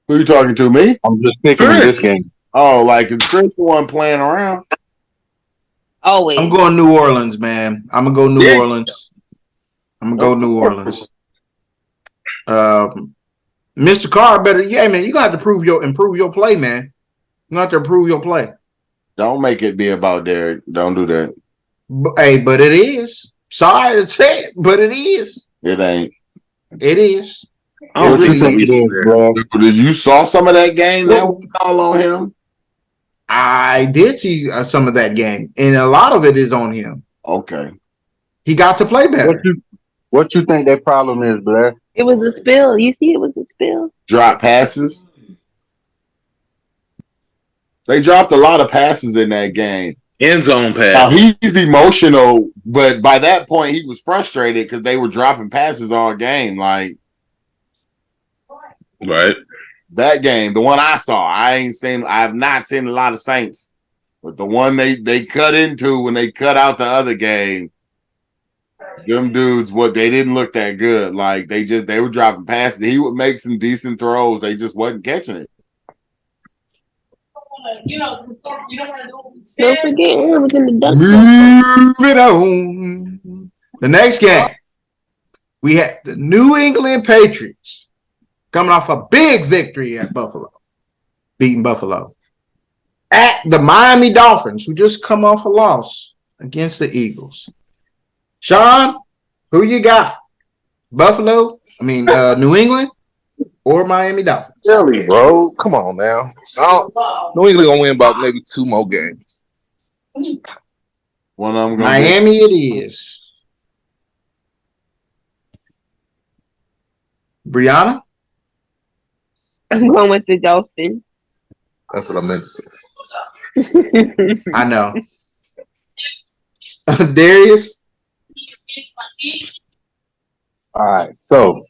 Who you talking to? Me? I'm just picking in this game. Oh, like is Chris the one playing around? always. I'm going New Orleans, man. I'm gonna go New Yeah. Orleans. I'm gonna go Of New course. Orleans. Mr. Carr better, yeah, man. You got to improve your play, man. You got to improve your play. Don't make it be about Derek. Don't do that. But it is. Sorry to say it, but it is. It ain't. It is. I don't What you think think so. it is, bro? Did you saw some of that game? That was all on him. I did see some of that game, and a lot of it is on him. Okay. He got to play better. What you think their problem is, Blair? It was a spill. You see, it was a spill. Drop passes. They dropped a lot of passes in that game. End zone Now pass. he's emotional, but by that point he was frustrated because they were dropping passes all game. Like Right. that game, the one I saw, I have not seen a lot of Saints, but the one they cut into when they cut out the other game, them dudes, they didn't look that good. Like they were dropping passes. He would make some decent throws. They just wasn't catching it. Don't forget, I was in the dunk. Moving on. The next game, we had the New England Patriots coming off a big victory at Buffalo, beating Buffalo. At the Miami Dolphins, who just come off a loss against the Eagles. Sean, who you got? New England or Miami Dolphins? Really, bro. Come on now. New England gonna win about maybe 2 more games. One of them Miami it is. Brianna? I'm going with the Dolphins. That's what I meant to say. I know. Darius? All right, so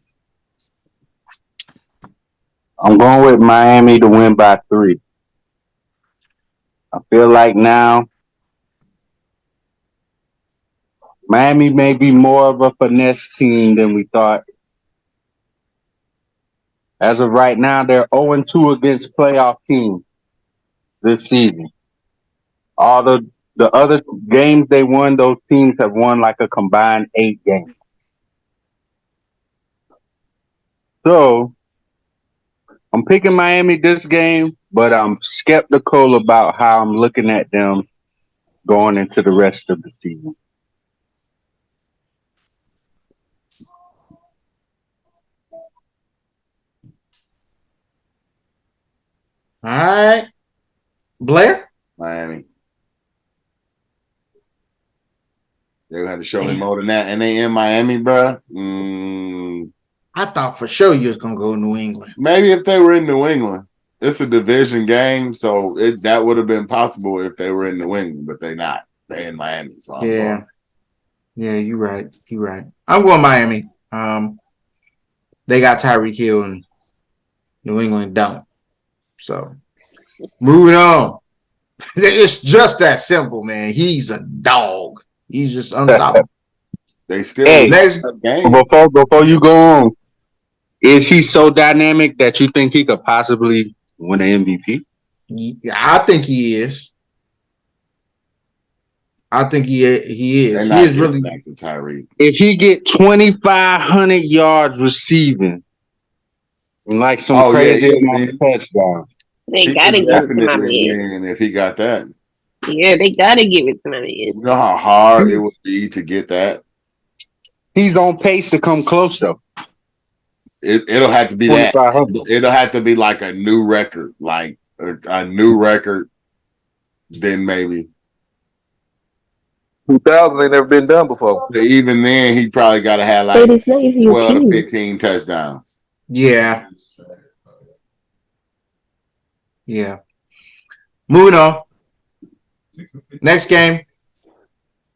I'm going with Miami to win by 3. I feel like now Miami may be more of a finesse team than we thought. As of right now, they're 0-2 against playoff teams this season. All the other games they won, those teams have won like a combined 8 games. So I'm picking Miami this game, but I'm skeptical about how I'm looking at them going into the rest of the season. All right. Blair? Miami. They're gonna have to show me more than that. And they in Miami, bro. I thought for sure you was going to go New England. Maybe if they were in New England. It's a division game, so that would have been possible if they were in New England, but they're not. They in Miami, so I'm Yeah. going. Yeah, you're right. You're right. I'm going Miami. They got Tyreek Hill and New England don't. So moving on. It's just that simple, man. He's a dog. He's just unstoppable. They still Hey, Next, game. before you go on, is he so dynamic that you think he could possibly win an MVP? I think he is. I think he They're is. He not is getting really. back to Tyreek. If he get 2,500 yards receiving, and like some Oh, yeah, crazy he'll amount of be. They touchdowns, He gotta could give it to my definitely man. win if he got that. Yeah, they gotta give it to my man. You know how hard it would be to get that? he's on pace to come close though. It'll have to be that. 2,500. It'll have to be like a new record, like a new record. Then maybe. 2000 ain't never been done before. But even then, he probably got to have But like it's not even your 12 to team. 15 touchdowns. Yeah. Yeah. Moving on. Next game.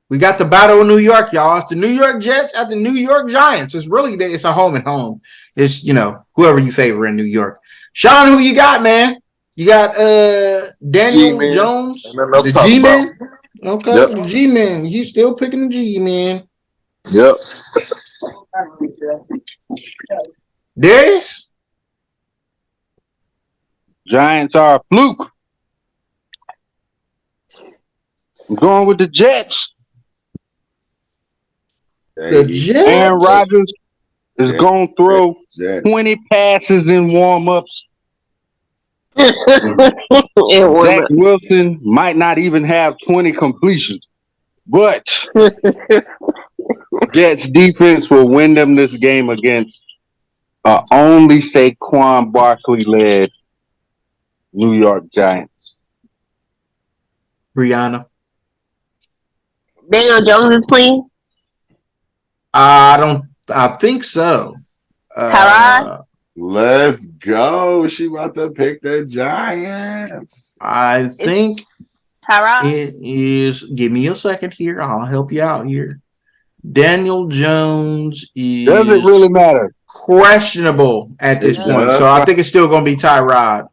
We got the Battle of New York, y'all. It's the New York Jets at the New York Giants. It's a home and home. It's, whoever you favor in New York. Sean, who you got, man? You got Daniel G-Man. Jones, And then let's the talk G-Man. Okay, Yep. the G-Man. He's still picking the G-Man. Yep. Darius? Giants are a fluke. I'm going with the Jets. The Hey, Jets? Aaron Rodgers is Jets, going to throw Jets. 20 passes in warm-ups. It warm Zach up. Wilson might not even have 20 completions. But Jets defense will win them this game against only Saquon Barkley-led New York Giants. Brianna. Daniel Jones is playing. I think so. Tyrod? Let's go. She about to pick the Giants. I think Tyrod? it is. Give me a second here. I'll help you out here. Daniel Jones is Does it really matter? questionable at this It point. does. So I think it's still going to be Tyrod.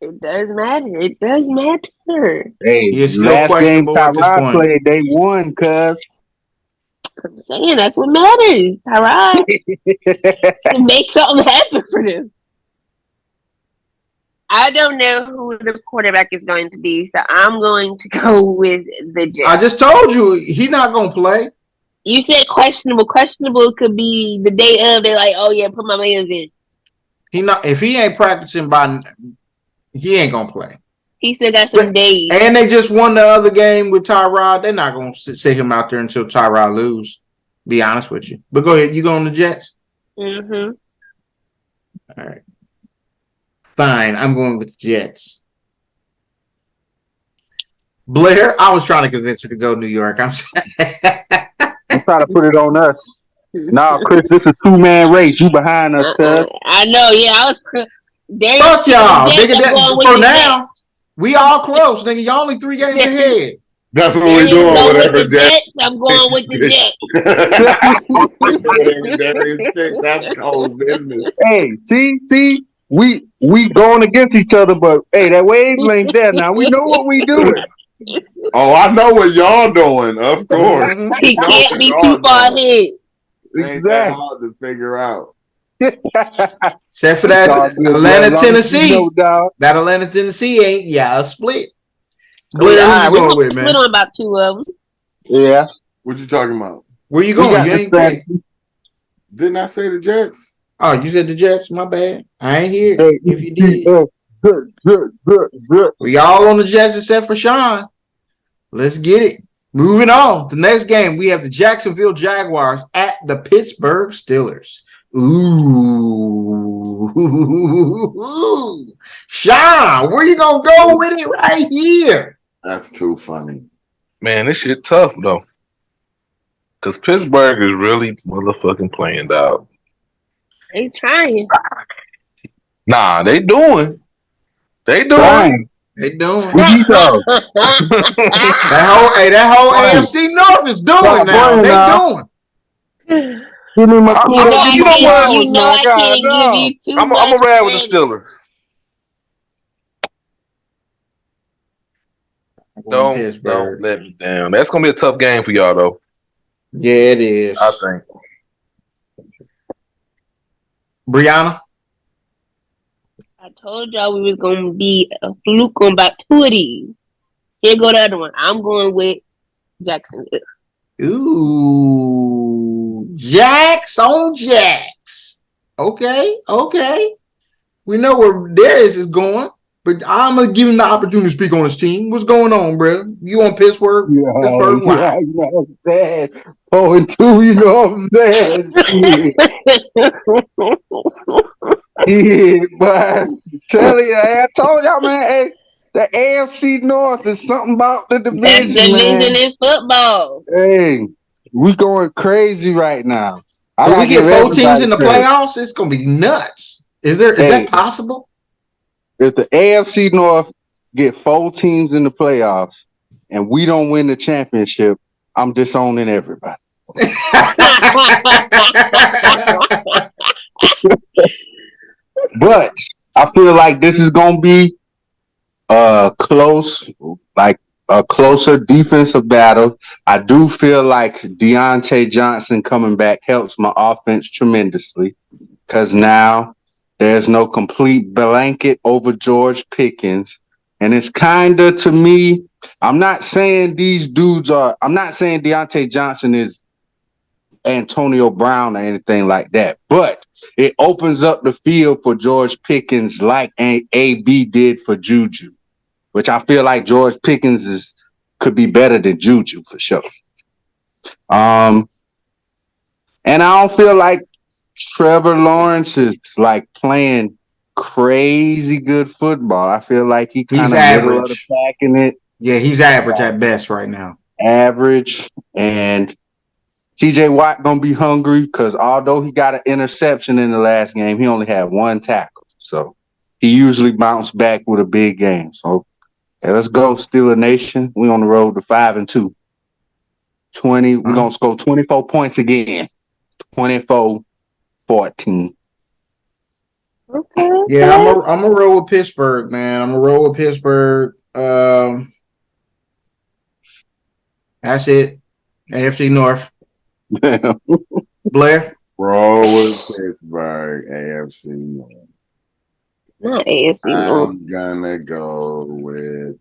It does matter. It does matter. Hey, He is still last game questionable at this Tyrod point. played, they won, cuz. I'm saying that's what matters. Tyrod. Make something happen for them. I don't know who the quarterback is going to be, so I'm going to go with the Jets. I just told you he's not going to play. You said questionable. Questionable could be the day of. They're like, oh yeah, put my man's in. If he ain't practicing he ain't going to play. He still got some days. And they just won the other game with Tyrod. They're not going to sit him out there until Tyrod lose. Be honest with you. But go ahead. You going to the Jets? Mm-hmm. All right. Fine. I'm going with the Jets. Blair, I was trying to convince her to go New York. I'm trying to put it on us. No, Chris, this is a 2-man race. You behind us, cuz. I know. Yeah, I was. Fuck y'all. Jets, Nigga, for now, we all close. Nigga, y'all only 3 games ahead. That's what we're doing. Whatever the Jets, I'm going with the Jets. That's cold business. Hey, see, we going against each other, but hey, that wavelength there. Now we know what we doing. Oh, I know what y'all doing. Of course, He can't be too far ahead. Ain't that hard to figure out. Except for that Atlanta, Tennessee. That Atlanta, Tennessee ain't a split. Blair, who you going with, man? Split on about 2 of them. Yeah. What you talking about? Where you going? You ain't pick. Didn't I say the Jets? Oh, you said the Jets? My bad. I ain't here. Hey, if you did. Good. We all on the Jets except for Sean. Let's get it. Moving on. The next game, we have the Jacksonville Jaguars at the Pittsburgh Steelers. Ooh. Sean, where you going to go with it right here? That's too funny. Man, this shit tough, though. Because Pittsburgh is really motherfucking playing, dog. They trying. Nah, they doing. They doing. Trying. They doing. So, That whole AFC North is doing Stop now. playing They now. doing. give me my I'm- You know I You know can't. what? You know I can't give you too I'm much gonna ride with the credit. Steelers. Going Don't Pittsburgh. let me down. That's gonna be a tough game for y'all though. Yeah, it is. I think. Brianna. I told y'all we was gonna be a fluke on about 2 of these. Here go the other one. I'm going with Jacksonville. Ooh, Jax on Jax. Okay. We know where Darius is going, but I'm gonna give him the opportunity to speak on his team. What's going on, bro? You on Pittsburgh? Pittsburgh? Yeah, Wow. you know what I'm saying? 4-2, you know what I'm saying? Yeah, but tell you, I told y'all, man, hey, the AFC North is something about the Best division, man. division in football. Hey, we going crazy right now. I If gotta we get give 4 teams everybody in the credit. playoffs, it's gonna be nuts. Is that Hey. possible? If the AFC North get 4 teams in the playoffs and we don't win the championship, I'm disowning everybody. But I feel like this is gonna be close, like a closer defensive battle. I do feel like Deontay Johnson coming back helps my offense tremendously because now there's no complete blanket over George Pickens. And it's kind of, to me, I'm not saying Deontay Johnson is Antonio Brown or anything like that, but it opens up the field for George Pickens like AB did for Juju, which I feel like George Pickens could be better than Juju for sure. And I don't feel like Trevor Lawrence is like playing crazy good football. I feel like he kind of middle of the pack in it. Yeah, he's average at best right now. Average. And TJ Watt gonna be hungry because although he got an interception in the last game, he only had 1 tackle. So he usually bounced back with a big game. So let's go, Steeler Nation. We on the road to 5-2. We're gonna score 24 points again. 24-14. Okay. Yeah, I'm a roll with Pittsburgh, man. I'm a roll with Pittsburgh. That's it. AFC North. Blair. Roll with Pittsburgh, AFC North. Not AFC North. I'm gonna go with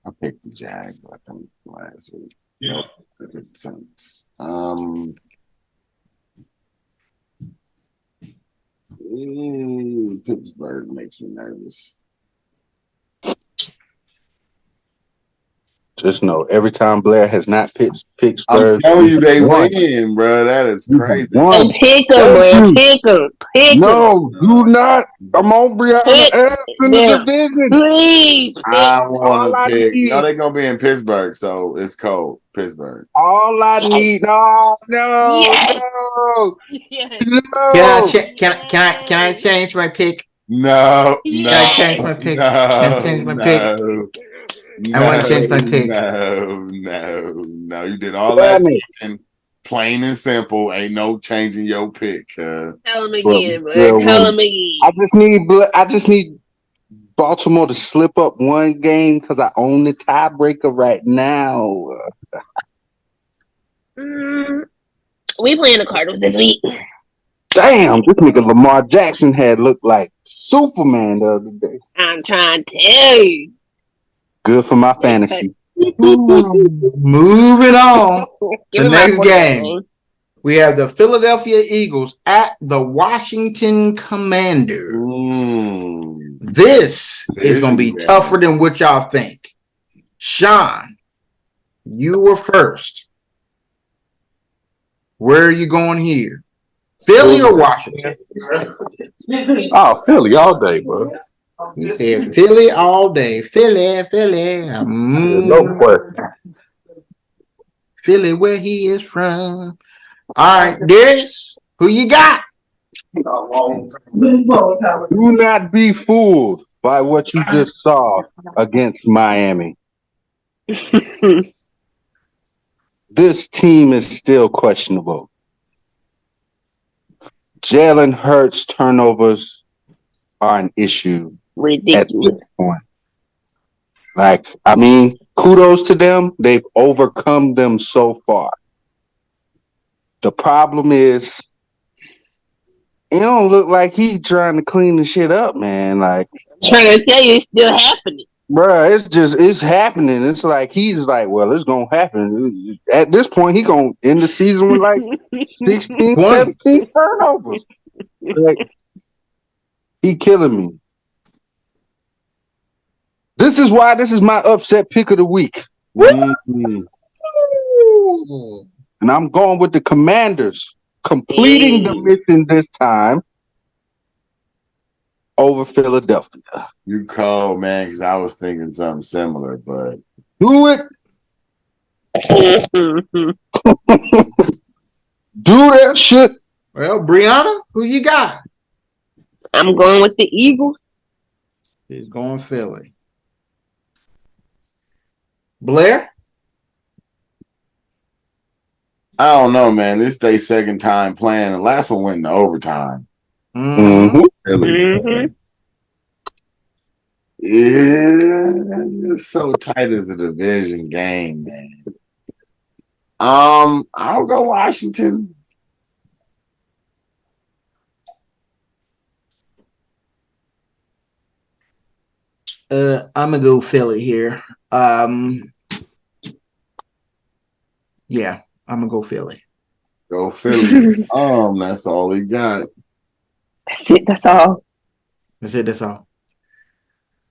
I picked the Jag last week. Nope, I picked the Saints. Pittsburgh makes me nervous. Just know every time Blair has not picked I'm Spurs. telling you, they won. win, bro. That is crazy. So pick them, boy. Pick them. No, do not. I'm on Brianna Pick S in the them. division. Please. I want All I to pick. need- No, they're gonna be in Pittsburgh, so it's cold. Pittsburgh. All I Yes. need. No, Yes. no, Yes. no. Can I change my pick? No, Can no, I change my pick? No, Can I change my pick? No, I want to change my pick. No. You did all Damn that it. and plain and simple. Ain't no changing your pick. Tell him Well, again, bro. well, Tell him again. I just need Baltimore to slip up one game because I own the tiebreaker right now. We playing the Cardinals this week. Damn, this nigga Lamar Jackson had looked like Superman the other day. I'm trying to tell you. Good for my fantasy. Moving on. Give The me my next 49. game. We have the Philadelphia Eagles at the Washington Commanders. This is going to be tougher than what y'all think. Sean, you were first. Where are you going here? Philly or Washington? Oh, Philly all day, bro. He said Philly all day. Philly. No question. Philly, where he is from. All right, Darius, who you got? Do not be fooled by what you just saw against Miami. This team is still questionable. Jalen Hurts turnovers are an issue at Ridiculous. this point. Like, I mean, kudos to them. They've overcome them so far. The problem is, it don't look like he's trying to clean the shit up, man. Like, Trying to tell you it's still happening. bruh, it's happening. It's like he's like, well, it's gonna happen. At this point, he gonna end the season with like 16, 17 turnovers. Like, he killing me. This is why this is my upset pick of the week. And I'm going with the Commanders completing the mission this time over Philadelphia. You cold, man, because I was thinking something similar, but Do it. Do that shit. Well, Brianna, who you got? I'm going with the Eagles. He's going Philly. Blair? I don't know, man. This is their second time playing. The last one went into overtime. Mm-hmm. Philly. Yeah, it's so tight as a division game, man. I'll go Washington. I'm gonna go Philly here. Yeah, I'm gonna go Philly. Go Philly. That's all he got. That's it. That's all. That's it. That's all.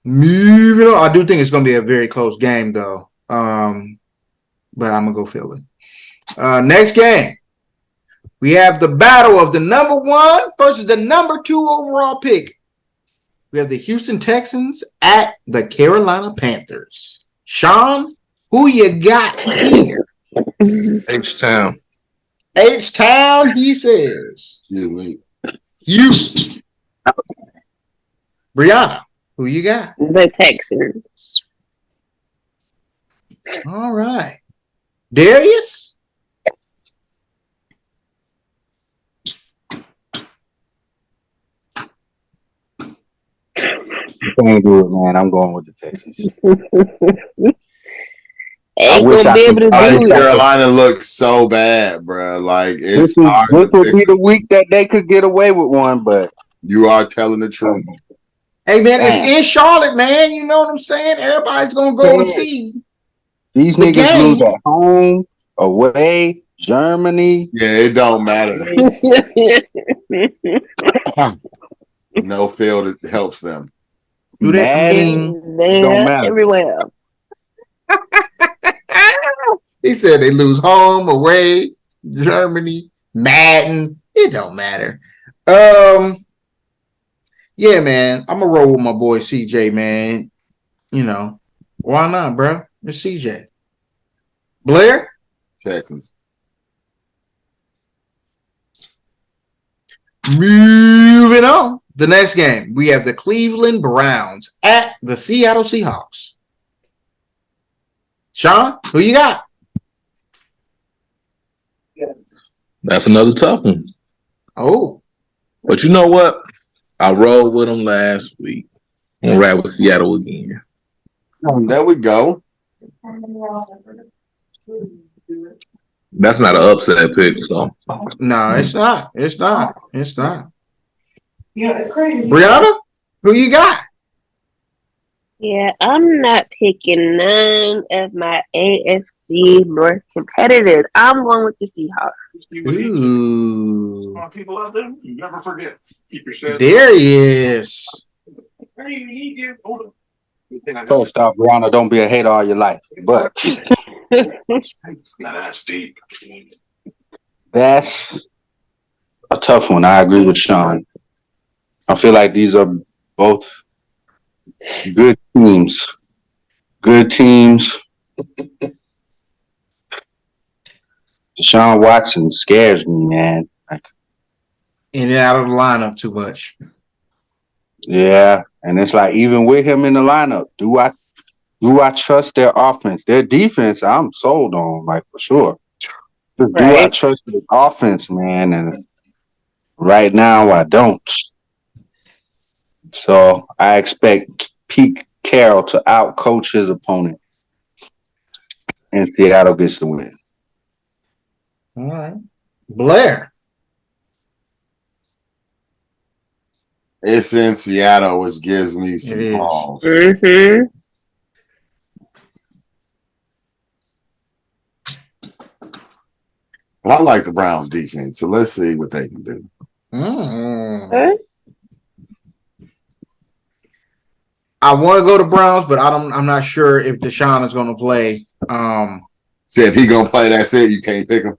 Moving on. I do think it's gonna be a very close game, though. But I'm gonna go Philly. Next game, we have the battle of the number 1 versus the number 2 overall pick. We have the Houston Texans at the Carolina Panthers. Sean, who you got here? H-Town. H-Town, he says. Excuse me. Houston. Brianna, who you got? The Texans. All right. Darius? Can't do it, man. I'm going with the Texans. Ain't wish gonna I be able could- to I do wish it. Carolina looks so bad, bro. Like it's hard This to would pick. be the week that they could get away with one, but You are telling the truth. Hey, man, it's Man. in Charlotte, man. You know what I'm saying? Everybody's going to go and see. these The niggas game. lose at home, away, Germany. Yeah, it don't matter. No field it helps them. Do they- Madden. They're Don't matter. everywhere. He said they lose home, away, Germany, Madden. It don't matter. Yeah, man. I'm going to roll with my boy CJ, man. You know, why not, bro? It's CJ. Blair? Texans. Moving on. The next game, we have the Cleveland Browns at the Seattle Seahawks. Sean, who you got? That's another tough one. Oh, But you know what? I rolled with them last week. I'm gonna ride with Seattle again. There we go. That's not an upset pick, so no, it's not. It's not. It's not. Yeah, it's crazy. Brianna, who you got? Yeah, I'm not picking none of my AFC North competitors. I'm going with the Seahawks. Ooh, People out there, you never forget. Keep your shit. there he is. First off, Brianna, don't be a hater all your life. But That's deep. that's a tough one. I agree with Sean. I feel like these are both good teams. Good teams. Deshaun Watson scares me, man. Like, in and out of the lineup too much. Yeah, and it's like even with him in the lineup, do I trust their offense? Their defense, I'm sold on, like for sure. Do I Right. trust the offense, man? And right now, I don't. So I expect Pete Carroll to outcoach his opponent, and Seattle gets the win. All right. Blair. It's in Seattle, which gives me some It is. pause. Mm-hmm. But I like the Browns defense, so let's see what they can do. Mm. I want to go to Browns, but I'm not sure if Deshaun is going to play. See, if he gonna play, that's it. You can't pick him.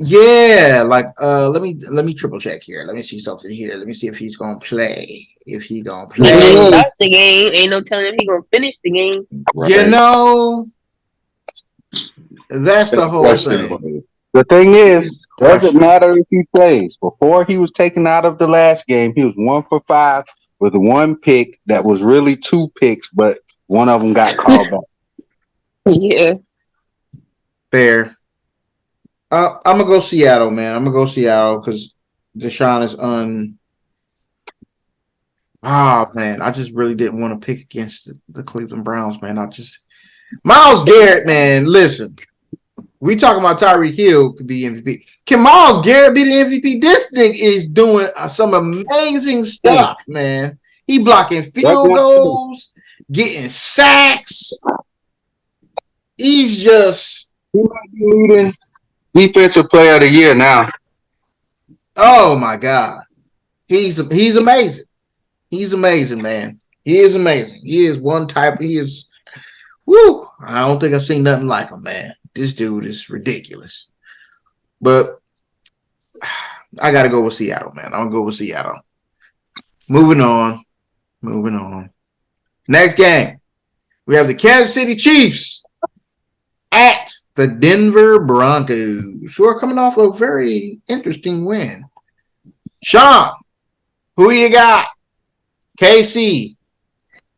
Yeah, like let me triple check here. Let me see something here. Let me see if he's going to play. If he going to He may play. start the game. Ain't no telling if he gonna finish the game. You know, that's the whole thing. The thing is, doesn't Question. matter if he plays. Before he was taken out of the last game, he was 1 for 5 with one pick that was really 2 picks, but one of them got called back. Yeah. Fair. I'm gonna go Seattle, man. I'm gonna go Seattle because Deshaun is man, I just really didn't want to pick against the Cleveland Browns, man. Myles Garrett, man. Listen, we talking about Tyreek Hill could be MVP. Can Myles Garrett be the MVP? This thing is doing some amazing stuff, man. He blocking field goals, getting sacks. He's just He might be leading defensive player of the year now. oh my God. He's amazing. He's amazing, man. He is amazing. He is woo. I don't think I've seen nothing like him, man. This dude is ridiculous. But I gotta go with Seattle, man. I'm gonna go with Seattle. Moving on. Next game. We have the Kansas City Chiefs at the Denver Broncos, who are coming off a very interesting win. Sean, who you got? KC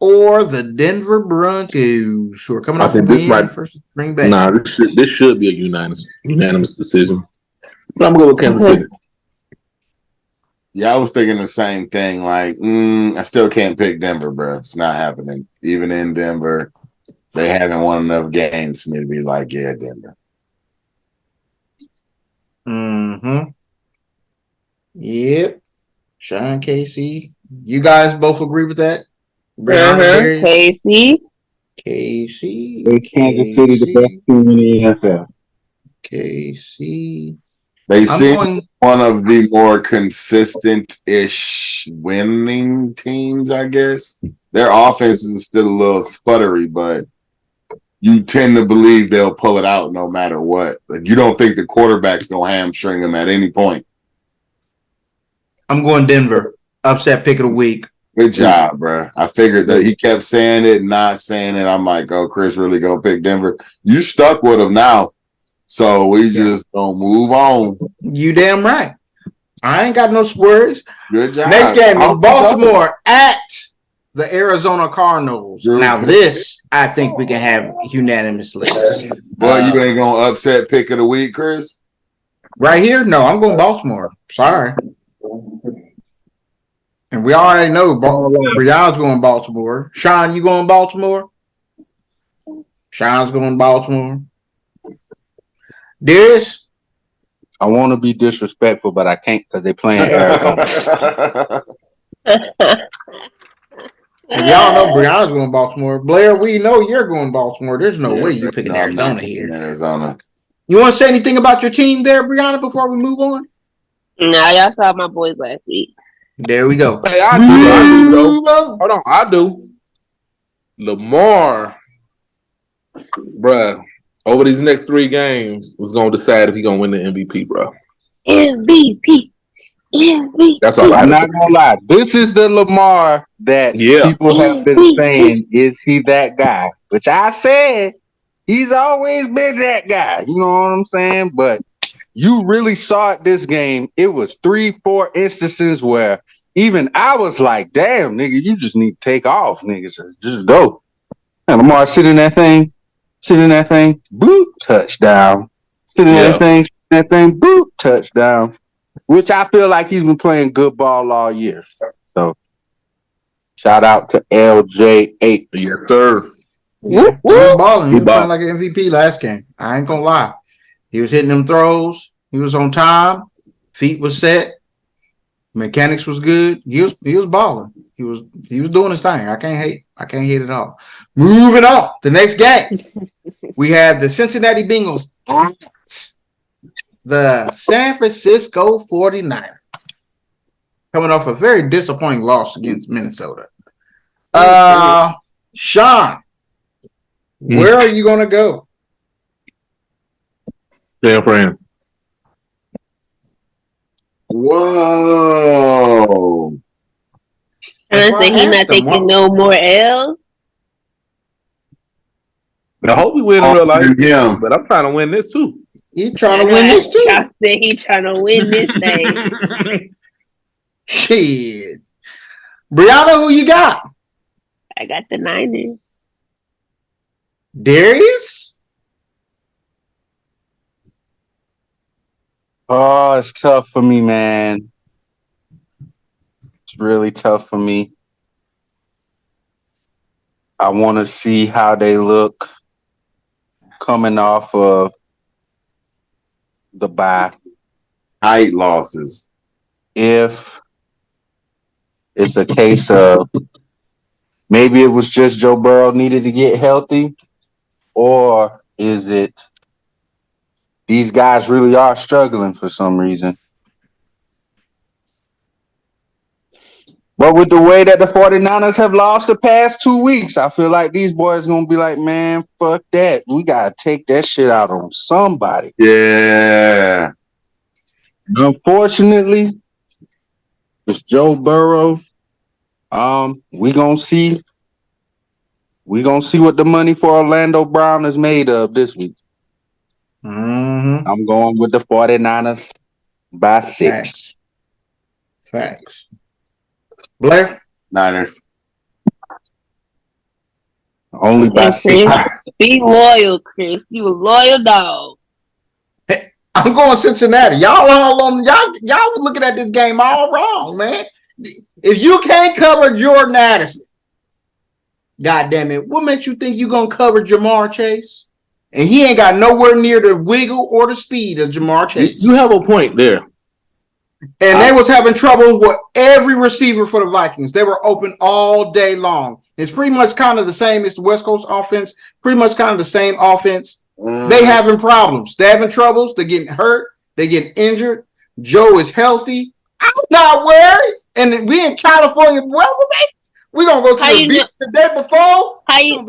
or the Denver Broncos, who are coming off a win versus Green Bay? Nah, this should be a unanimous decision. But I'm gonna go with Kansas City. Yeah, I was thinking the same thing. Like, I still can't pick Denver, bro. It's not happening. Even in Denver, they haven't won enough games for me to be like, yeah, Denver. Mm-hmm. Yep. Sean, KC. You guys both agree with that? KC. Kansas City, the best team in the NFL. KC. They seem one of the more consistent-ish winning teams, I guess. Their offense is still a little sputtery, but you tend to believe they'll pull it out no matter what. Like, you don't think the quarterback's going to hamstring them at any point. I'm going Denver. Upset pick of the week. Good job, bro. I figured that he kept saying it, not saying it. I'm like, oh, Chris really going to pick Denver. You stuck with him now. So we just gonna move on. You damn right. I ain't got no worries. Good job. Next game is Baltimore at the Arizona Cardinals. Now this, I think we can have unanimously. Well, you ain't gonna upset pick of the week, Chris? Right here? No, I'm going Baltimore. Sorry. And we already know Brian's going Baltimore. Sean, you going Baltimore? Sean's going Baltimore. Darius? I want to be disrespectful, but I can't because they're playing Arizona. And y'all know Brianna's going Baltimore. Blair, we know you're going Baltimore. There's no way you're picking Arizona here. Arizona. You want to say anything about your team there, Brianna, before we move on? Nah, y'all saw my boys last week. There we go. Hey, I do though. Hold on, I do. Lamar, bruh, over these next 3 games was gonna decide if he gonna win the MVP, bro. MVP. That's all I'm not gonna lie. This is the Lamar that people have been saying, is he that guy? Which I said he's always been that guy. You know what I'm saying? But you really saw it this game. It was 3-4 instances where even I was like, damn, nigga, you just need to take off, nigga. Just go. And Lamar sit in that thing, boop, touchdown. Sit in that thing, boop, touchdown. Which I feel like he's been playing good ball all year. So shout out to LJ8. Yes, sir. Yeah, he was balling. He He was balled. playing like an MVP last game. I ain't gonna lie. He was hitting them throws. He was on time. Feet was set. Mechanics was good. He was balling. He was doing his thing. I can't hate at all. Moving on. The next game. We have the Cincinnati Bengals at the San Francisco 49ers. Coming off a very disappointing loss against Minnesota. Sean, where are you gonna go? San Fran. Whoa. Honestly, he not taking no more L's. I hope we win in real life, Yeah. but I'm trying to win this too. He trying to win this too. Y'all said he trying to win this thing. Shit. Brianna, who you got? I got the Niners. Darius? Oh, it's tough for me, man. It's really tough for me. I want to see how they look coming off of the bye. Height losses. If it's a case of maybe it was just Joe Burrow needed to get healthy, or is it these guys really are struggling for some reason? But with the way that the 49ers have lost the past 2 weeks, I feel like these boys going to be like, man, fuck that. We got to take that shit out on somebody. Yeah. Unfortunately, it's Joe Burrow. We gonna see what the money for Orlando Brown is made of this week. Mm-hmm. I'm going with the 49ers by 6. Facts. Blair? Niners. Only by 6. Be loyal, Chris. You a loyal dog. I'm going Cincinnati. Y'all looking at this game all wrong, man. If you can't cover Jordan Addison, God damn it, what makes you think you gonna cover Jamar Chase? And he ain't got nowhere near the wiggle or the speed of Jamar Chase. You have a point there. And they was having trouble with every receiver for the Vikings. They were open all day long. It's pretty much kind of the same as the West Coast offense. Pretty much kind of the same offense. They having problems. They having troubles. They're getting hurt. They getting injured. Joe is healthy. I'm not worried. And we in California. Well, we're going to go to the beach the day before. How you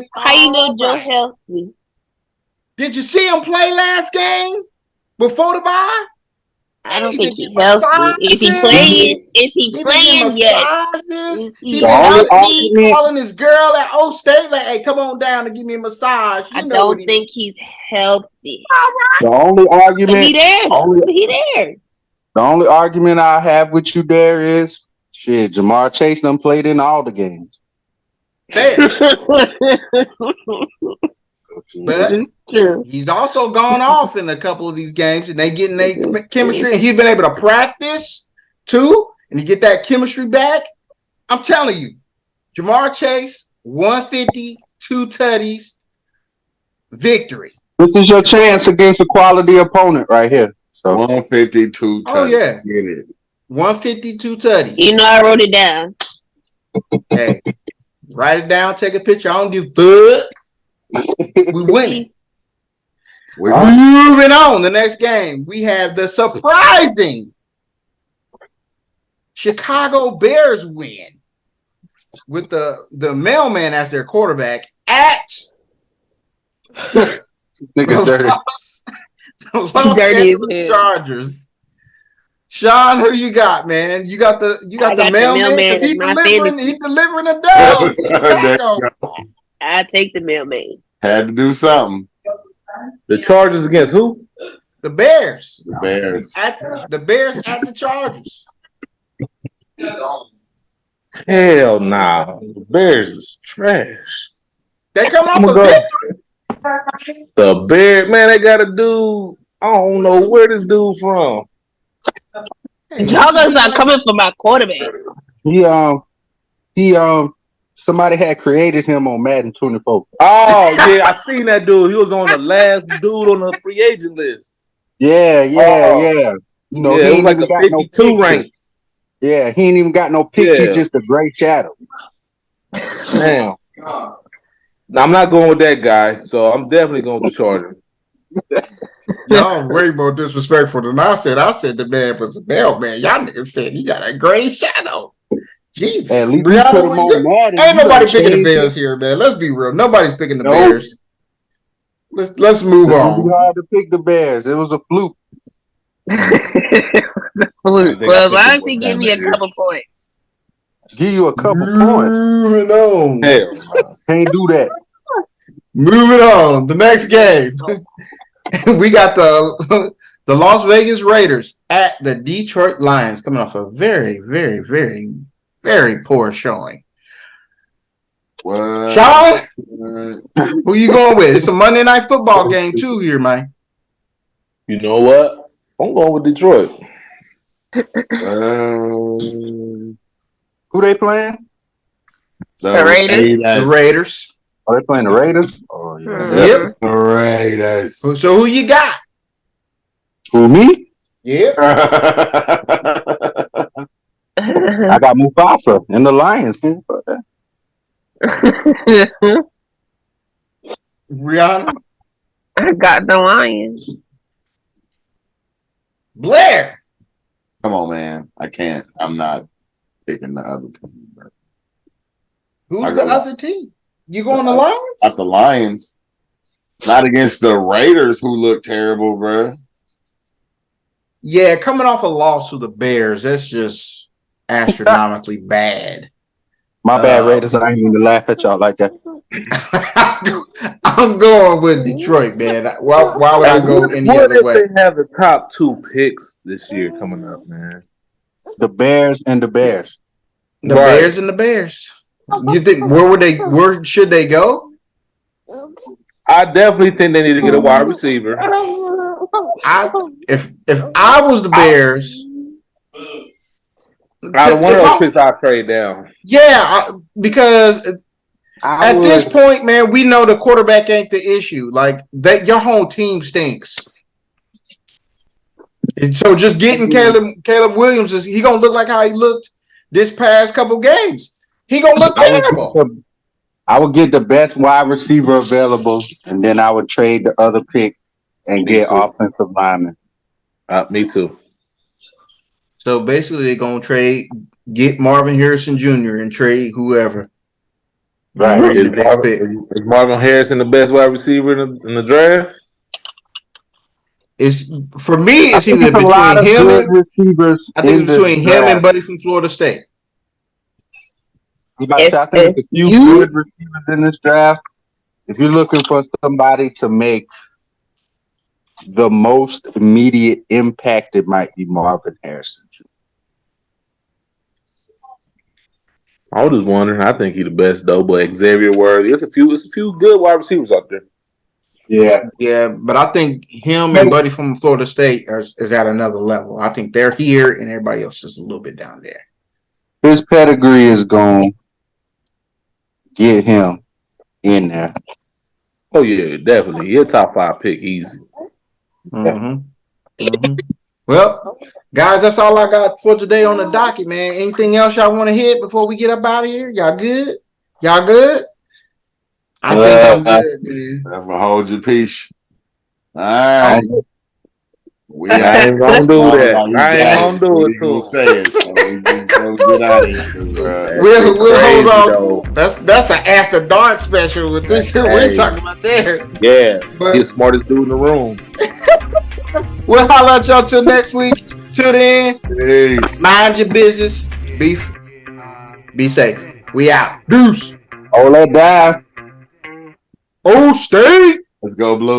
know Joe healthy? Did you see him play last game before the bye? I don't think he's healthy. Is he playing yet? He been calling his girl at Old State like, hey, come on down and give me a massage. I don't think he's healthy. The only argument He there. The only argument I have with you there is shit, Jamar Chase done played in all the games. But he's also gone off in a couple of these games, and they getting their chemistry, and he's been able to practice too, and you get that chemistry back. I'm telling you, Jamar Chase, 150, 2 tutties, victory. This is your chance against a quality opponent right here. So 152. Oh yeah, get it. 152 tutties. You know I wrote it down. Hey, write it down. Take a picture. I don't give a fuck. We winning. We're moving on. The next game, we have the surprising Chicago Bears win with the mailman as their quarterback at the Los Angeles Chargers. Sean, who you got, man? You got the mailman because he delivering a dub. I take the mailman. Had to do something. The Chargers against who? The Bears. The Bears. The Bears at the Chargers. Hell nah. The Bears is trash. They come off I'ma a go. victory. The Bears, man, they got a dude. I don't know where this dude from. Y'all guys not coming for my quarterback. He somebody had created him on Madden 24. Oh yeah, I seen that dude. He was on the last dude on the free agent list. Yeah. Oh. You know, Yeah, he it was ain't like even a got 52 no rank. rank. Yeah, he ain't even got no picture, Yeah. just a gray shadow. Damn. Now, I'm not going with that guy, so I'm definitely going with the Chargers. Y'all way more disrespectful than I said. I said the man was a mailman. Y'all niggas said he got a gray shadow. Jesus. At least Brianna, you put him what on you- Madden. Ain't you nobody done picking the changed it. Bears here, man. Let's be real. Nobody's picking the Nope. Bears. Let's move It's gonna be on. hard to pick the Bears. It was a fluke. Well, honestly, give me a couple points. Give you a couple points. Moving on. Hell no. Can't do that. Moving on. The next game. We got the Las Vegas Raiders at the Detroit Lions, coming off a very, very, very, very poor showing. What? Sean, who you going with? It's a Monday Night Football game too here, man. You know what? I'm going with Detroit. Who they playing? The Raiders. The Raiders. Are they playing the Raiders? Oh yeah. Mhm. Yep. The Raiders. So who you got? Who, me? Yep. I got Mufasa and the Lions. Rihanna. I got the Lions. Blair. Come on, man. I can't. I'm not picking the other team. Bro. Who's I the go- other team? You going the Lions? Not the Lions. Not against the Raiders, who look terrible, bro. Yeah, coming off a loss to the Bears, that's just astronomically bad. My bad, Raiders. I ain't even gonna laugh at y'all like that. I'm going with Detroit, man. Why would I go any What other if way? they have the top 2 picks this year coming up, man? The Bears and the Bears. The Right. Bears and the Bears. You think where should they go? I definitely think they need to get a wide receiver. If I was the Bears, Out of one of if those I- picks, I'll trade down. because at this point, man, we know the quarterback ain't the issue. Like that, your whole team stinks. And so just getting Caleb Williams he gonna look like how he looked this past couple games. He gonna look terrible. I would get the best wide receiver available, and then I would trade the other pick and Me get too. offensive linemen. Me too. So basically, they're gonna get Marvin Harrison Jr. and trade whoever. Right. Is Marvin Harrison the best wide receiver in the draft? It's for me. It's either There's a lot between of him. good receivers. I think in it's between this him and draft. Buddy from Florida State. I think there's a few good receivers in this draft. If you're looking for somebody to make the most immediate impact, it might be Marvin Harrison. I was just wondering. I think he's the best though, but Xavier Worthy. It's a few good wide receivers out there. Yeah, but I think him and Buddy from Florida State is at another level. I think they're here and everybody else is a little bit down there. His pedigree is going to get him in there. Oh yeah, definitely. He's a top 5 pick, easy. Well, guys, that's all I got for today on the docket, man. Anything else y'all want to hit before we get up out of here? Y'all good? Y'all good? I think I'm good, man. I'm gonna hold your peace. All right. I ain't gonna do that. I ain't gonna do it Gonna too. say it, so we just gonna get out of here, bro. We'll hold though. on. That's an after dark special with this. Hey. We're talking about there. Yeah, But he's the smartest dude in the room. we'll holler at y'all till next week. Till then, Peace. mind your business. Be safe. We out. Deuce. Oh, let die. Oh, stay. Let's go, Blue.